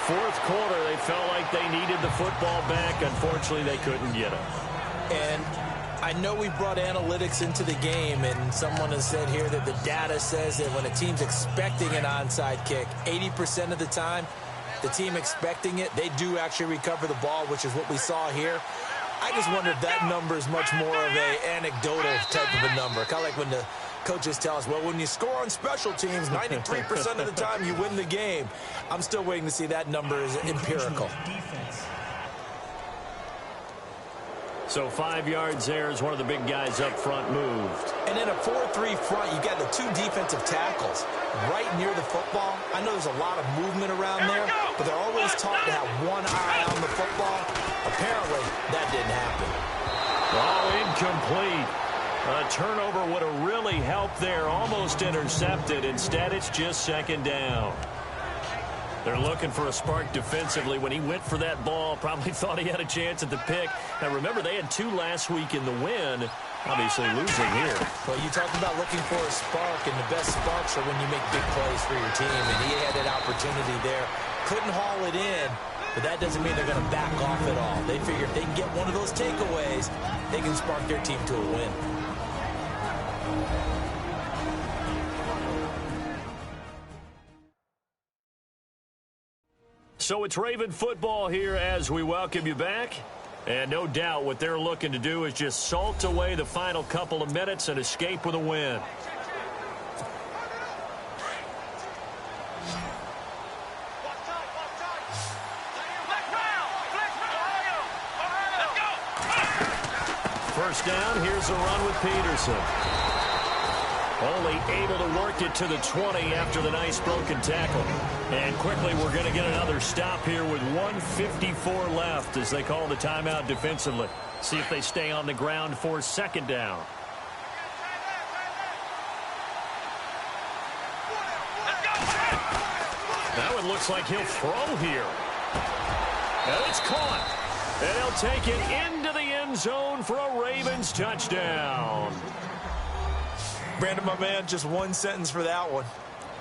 Fourth quarter, they felt like they needed the football back. Unfortunately, they couldn't get it. And I know we brought analytics into the game, and someone has said here that the data says that when a team's expecting an onside kick, 80% of the time, the team expecting it, they do actually recover the ball, which is what we saw here. I just wonder if that number is much more of an anecdotal type of a number. Kind of like when the coaches tell us, well, when you score on special teams, 93% of the time you win the game. I'm still waiting to see that number is empirical. So 5 yards there as one of the big guys up front moved. And in a 4-3 front, you got the 2 defensive tackles right near the football. I know there's a lot of movement around there, but they're always taught to have one eye on the football. Apparently, that didn't happen. Oh, incomplete. A turnover would have really helped there. Almost intercepted. Instead, it's just second down. They're looking for a spark defensively. When he went for that ball, probably thought he had a chance at the pick. Now, remember, they had 2 last week in the win. Obviously losing here. Well, you talk about looking for a spark, and the best sparks are when you make big plays for your team, and he had that opportunity there. Couldn't haul it in, but that doesn't mean they're going to back off at all. They figure if they can get one of those takeaways, they can spark their team to a win. So it's Raven football here as we welcome you back. And no doubt what they're looking to do is just salt away the final couple of minutes and escape with a win. First down, here's a run with Peterson. Only able to work it to the 20 after the nice broken tackle. And quickly, we're going to get another stop here with 1:54 left as they call the timeout defensively. See if they stay on the ground for second down. That one looks like he'll throw here. And it's caught. And he'll take it into the end zone for a Ravens touchdown. Brandon, my man, just one sentence for that one.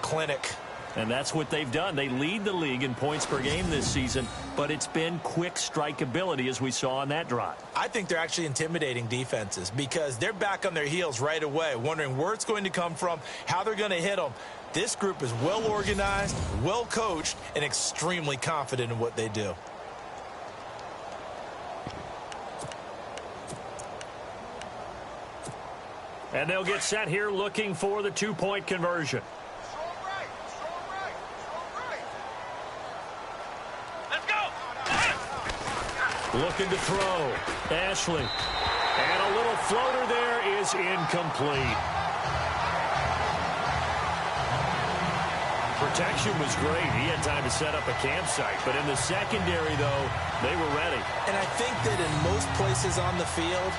Clinic. And that's what they've done. They lead the league in points per game this season, but it's been quick strike ability as we saw on that drive. I think they're actually intimidating defenses because they're back on their heels right away, wondering where it's going to come from, how they're going to hit them. This group is well organized, well coached, and extremely confident in what they do. And they'll get set here looking for the two-point conversion. Looking to throw. Ashley. And a little floater there is incomplete. Protection was great. He had time to set up a campsite. But in the secondary, though, they were ready. And I think that in most places on the field,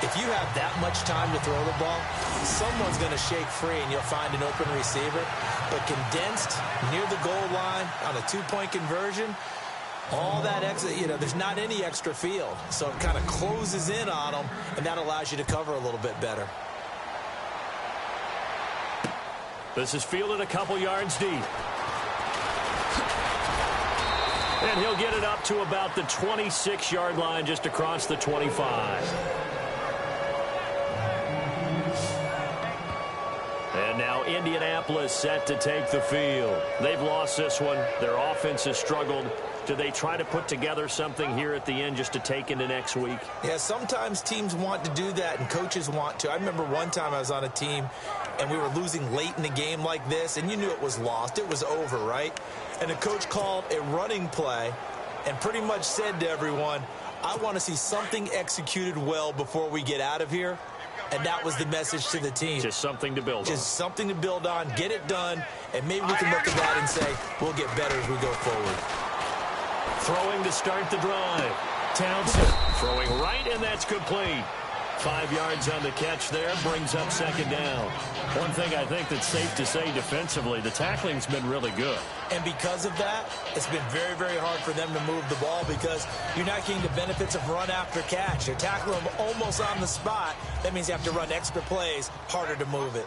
if you have that much time to throw the ball, someone's going to shake free and you'll find an open receiver. But condensed near the goal line on a two-point conversion, all that extra, there's not any extra field. So it kind of closes in on them, and that allows you to cover a little bit better. This is fielded a couple yards deep. And he'll get it up to about the 26-yard line, just across the 25. And now Indianapolis set to take the field. They've lost this one. Their offense has struggled. Do they try to put together something here at the end just to take into next week? Yeah, sometimes teams want to do that and coaches want to. I remember one time I was on a team and we were losing late in the game like this, and you knew it was lost. It was over, right? And the coach called a running play and pretty much said to everyone, I want to see something executed well before we get out of here. And that was the message to the team. Just something to build on. Just something to build on, get it done, and maybe we can look at that and say, we'll get better as we go forward. Throwing to start the drive. Townsend throwing right, and that's complete. 5 yards on the catch there, brings up second down. One thing I think that's safe to say defensively, the tackling's been really good. And because of that, it's been very, very hard for them to move the ball because you're not getting the benefits of run after catch. You're tackling them almost on the spot. That means you have to run extra plays, harder to move it.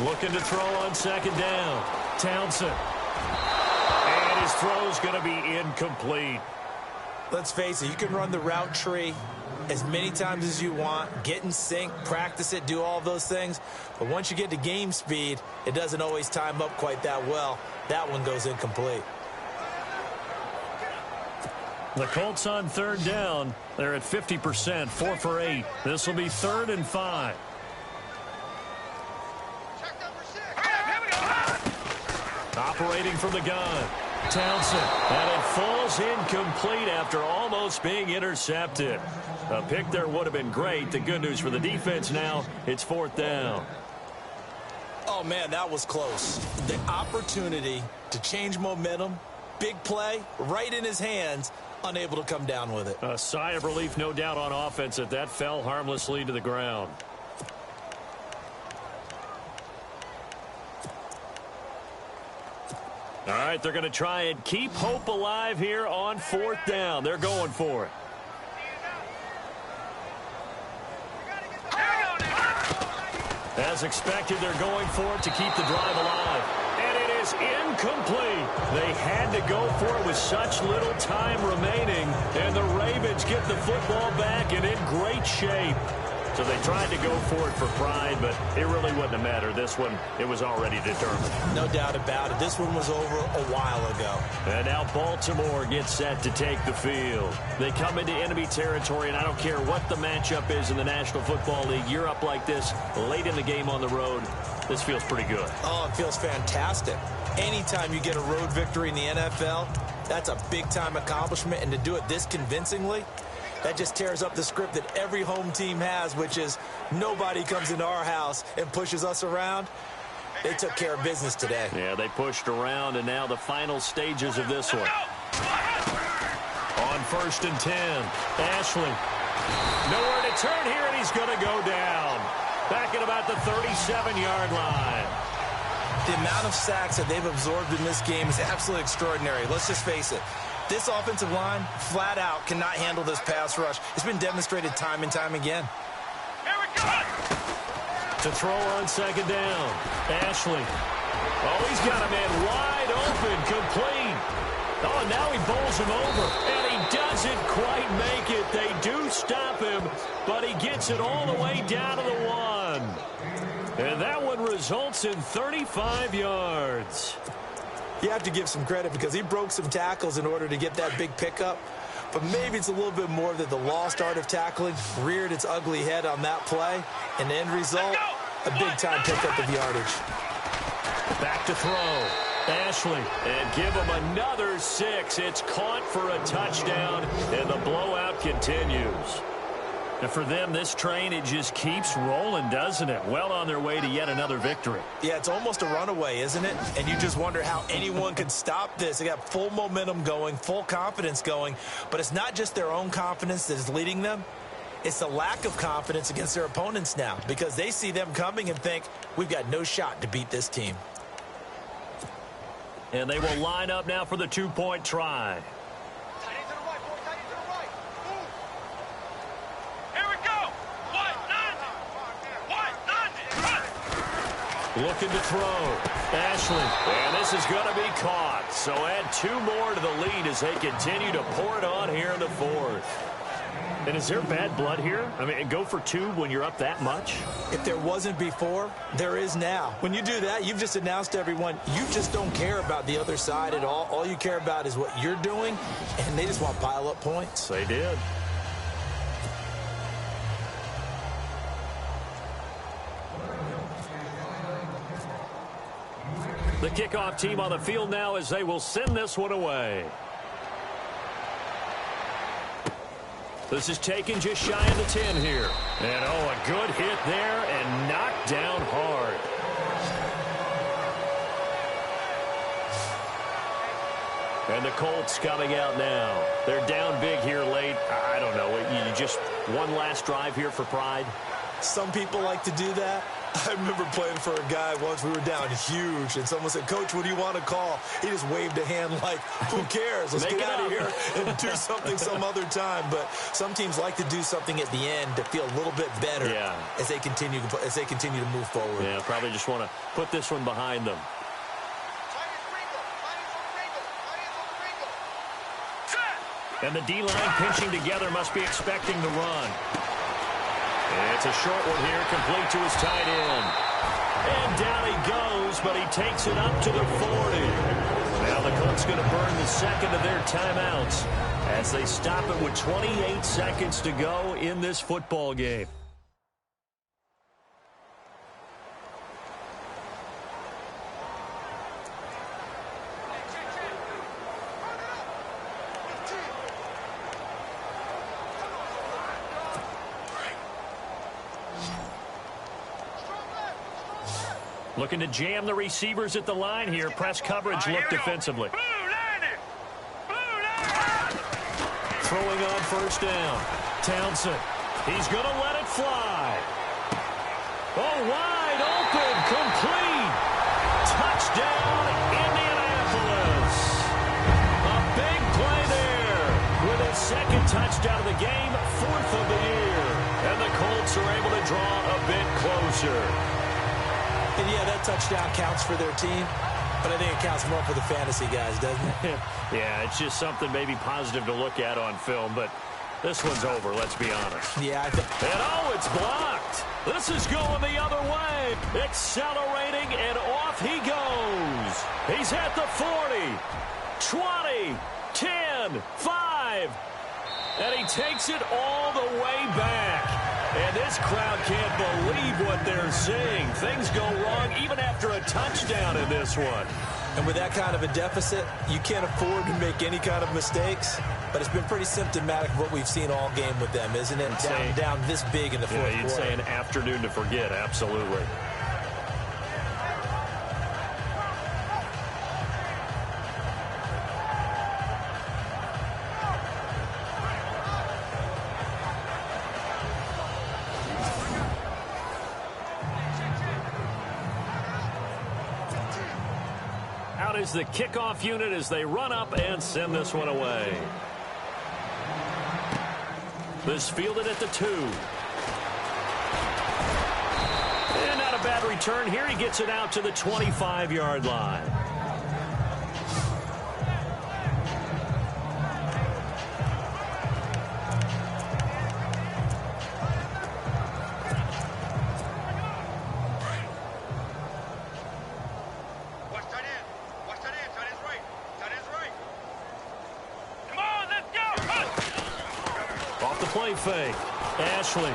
Looking to throw on second down. Townsend. And his throw's going to be incomplete. Let's face it, you can run the route tree as many times as you want, get in sync, practice it, do all those things. But once you get to game speed, it doesn't always time up quite that well. That one goes incomplete. The Colts on third down. They're at 50%, 4 for 8. This will be 3rd and 5. Operating from the gun. Townsend. And it falls incomplete after almost being intercepted. A pick there would have been great. The good news for the defense now, it's 4th down. Oh, man, that was close. The opportunity to change momentum, big play, right in his hands, unable to come down with it. A sigh of relief, no doubt, on offense that that fell harmlessly to the ground. All right, they're going to try and keep hope alive here on 4th down. They're going for it. As expected, they're going for it to keep the drive alive. And it is incomplete. They had to go for it with such little time remaining. And the Ravens get the football back and in great shape. So they tried to go for it for pride, but it really wouldn't have mattered. This one, it was already determined. No doubt about it. This one was over a while ago. And now Baltimore gets set to take the field. They come into enemy territory, and I don't care what the matchup is in the National Football League. You're up like this late in the game on the road. This feels pretty good. Oh, it feels fantastic. Anytime you get a road victory in the NFL, that's a big-time accomplishment. And to do it this convincingly, That just tears up the script that every home team has, which is nobody comes into our house and pushes us around. They took care of business today. Yeah, they pushed around, and now the final stages of this one. On 1st and 10, Ashley. Nowhere to turn here, and he's going to go down. Back at about the 37-yard line. The amount of sacks that they've absorbed in this game is absolutely extraordinary. Let's just face it. This offensive line, flat out, cannot handle this pass rush. It's been demonstrated time and time again. Here we go. To throw on 2nd down. Ashley. Oh, he's got a man wide open, complete. Oh, now he bowls him over, and he doesn't quite make it. They do stop him, but he gets it all the way down to the 1. And that one results in 35 yards. You have to give some credit because he broke some tackles in order to get that big pickup. But maybe it's a little bit more that the lost art of tackling reared its ugly head on that play. And the end result, a big-time pickup of yardage. Back to throw. Ashley. And give him another 6. It's caught for a touchdown, and the blowout continues. And for them, this train, it just keeps rolling, doesn't it? Well on their way to yet another victory. Yeah, it's almost a runaway, isn't it? And you just wonder how anyone could stop this. They got full momentum going, full confidence going. But it's not just their own confidence that is leading them. It's the lack of confidence against their opponents now because they see them coming and think, we've got no shot to beat this team. And they will line up now for the 2-point try. Looking to throw. Ashley. And this is going to be caught. So add 2 more to the lead as they continue to pour it on here in the 4th. And is there bad blood here? I mean, go for 2 when you're up that much? If there wasn't before, there is now. When you do that, you've just announced to everyone, you just don't care about the other side at all. All you care about is what you're doing, and they just want to pile up points. They did. The kickoff team on the field now as they will send this one away. This is taken just shy of the 10 here. And, oh, a good hit there and knocked down hard. And the Colts coming out now. They're down big here late. I don't know. You just one last drive here for pride. Some people like to do that. I remember playing for a guy once. We were down huge, and someone said, Coach, what do you want to call? He just waved a hand like, who cares? Let's get out of here and do something some other time. But some teams like to do something at the end to feel a little bit better as they continue to move forward. Yeah, probably just want to put this one behind them. And the D-line pinching together must be expecting the run. And it's a short one here, complete to his tight end. And down he goes, but he takes it up to the 40. Now the Colts going to burn the second of their timeouts as they stop it with 28 seconds to go in this football game. Looking to jam the receivers at the line here. Press coverage look defensively. Throwing on 1st down. Townsend. He's going to let it fly. Oh, wide open. Complete. Touchdown, Indianapolis. A big play there with a 2nd touchdown of the game, 4th of the year. And the Colts are able to draw a bit closer. And, yeah, that touchdown counts for their team, but I think it counts more for the fantasy guys, doesn't it? Yeah, it's just something maybe positive to look at on film, but this one's over, let's be honest. Yeah, and, oh, it's blocked. This is going the other way. Accelerating, and off he goes. He's at the 40, 20, 10, 5, and he takes it all the way back. And this crowd can't believe what they're seeing. Things go wrong even after a touchdown in this one. And with that kind of a deficit, you can't afford to make any kind of mistakes. but it's been pretty symptomatic of what we've seen all game with them, isn't it? Down this big in the fourth quarter. You'd say an afternoon to forget, absolutely. Out is the kickoff unit as they run up and send this one away. This fielded at the 2. And not a bad return here. He gets it out to the 25-yard line. Play fake. Ashley.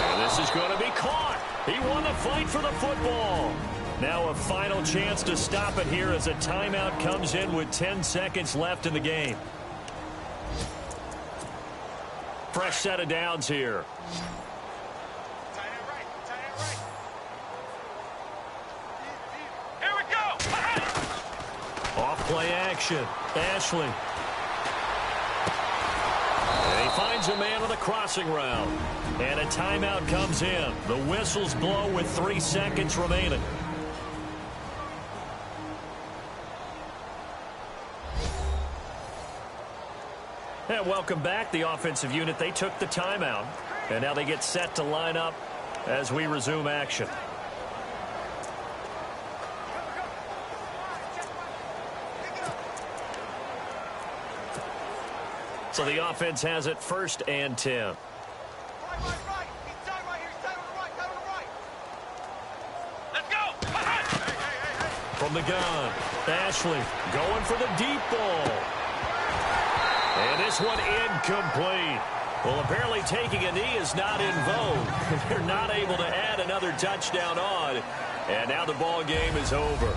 And this is going to be caught. He won the fight for the football. Now a final chance to stop it here as a timeout comes in with 10 seconds left in the game. Fresh set of downs here. Here we go. Off play action. Ashley. Finds a man on the crossing route. And a timeout comes in. The whistles blow with 3 seconds remaining. And welcome back. The offensive unit, they took the timeout. And now they get set to line up as we resume action. So the offense has it 1st and 10. Let's go. From the gun, Ashley going for the deep ball. And this one incomplete. Well, apparently taking a knee is not in vogue. They're not able to add another touchdown on. And now the ball game is over.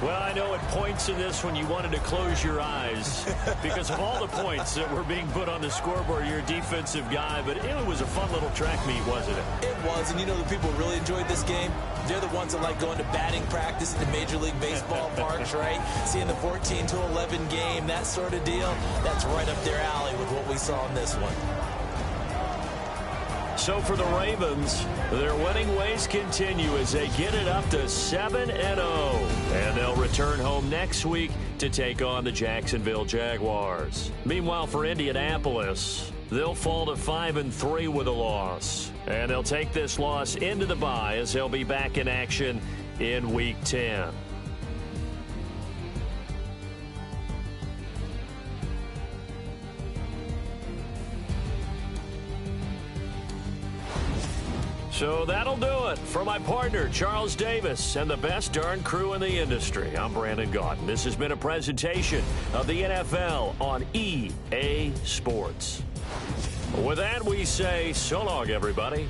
Well, I know at points in this when you wanted to close your eyes because of all the points that were being put on the scoreboard. You're a defensive guy, but it was a fun little track meet, wasn't it? It was, and you know the people who really enjoyed this game? They're the ones that like going to batting practice at the Major League Baseball parks, right? Seeing the 14-11 game, that sort of deal. That's right up their alley with what we saw in this one. So for the Ravens, their winning ways continue as they get it up to 7-0. And they'll return home next week to take on the Jacksonville Jaguars. Meanwhile, for Indianapolis, they'll fall to 5-3 with a loss. And they'll take this loss into the bye as they'll be back in action in Week 10. So that'll do it for my partner, Charles Davis, and the best darn crew in the industry. I'm Brandon Gaudin. This has been a presentation of the NFL on EA Sports. With that, we say so long, everybody,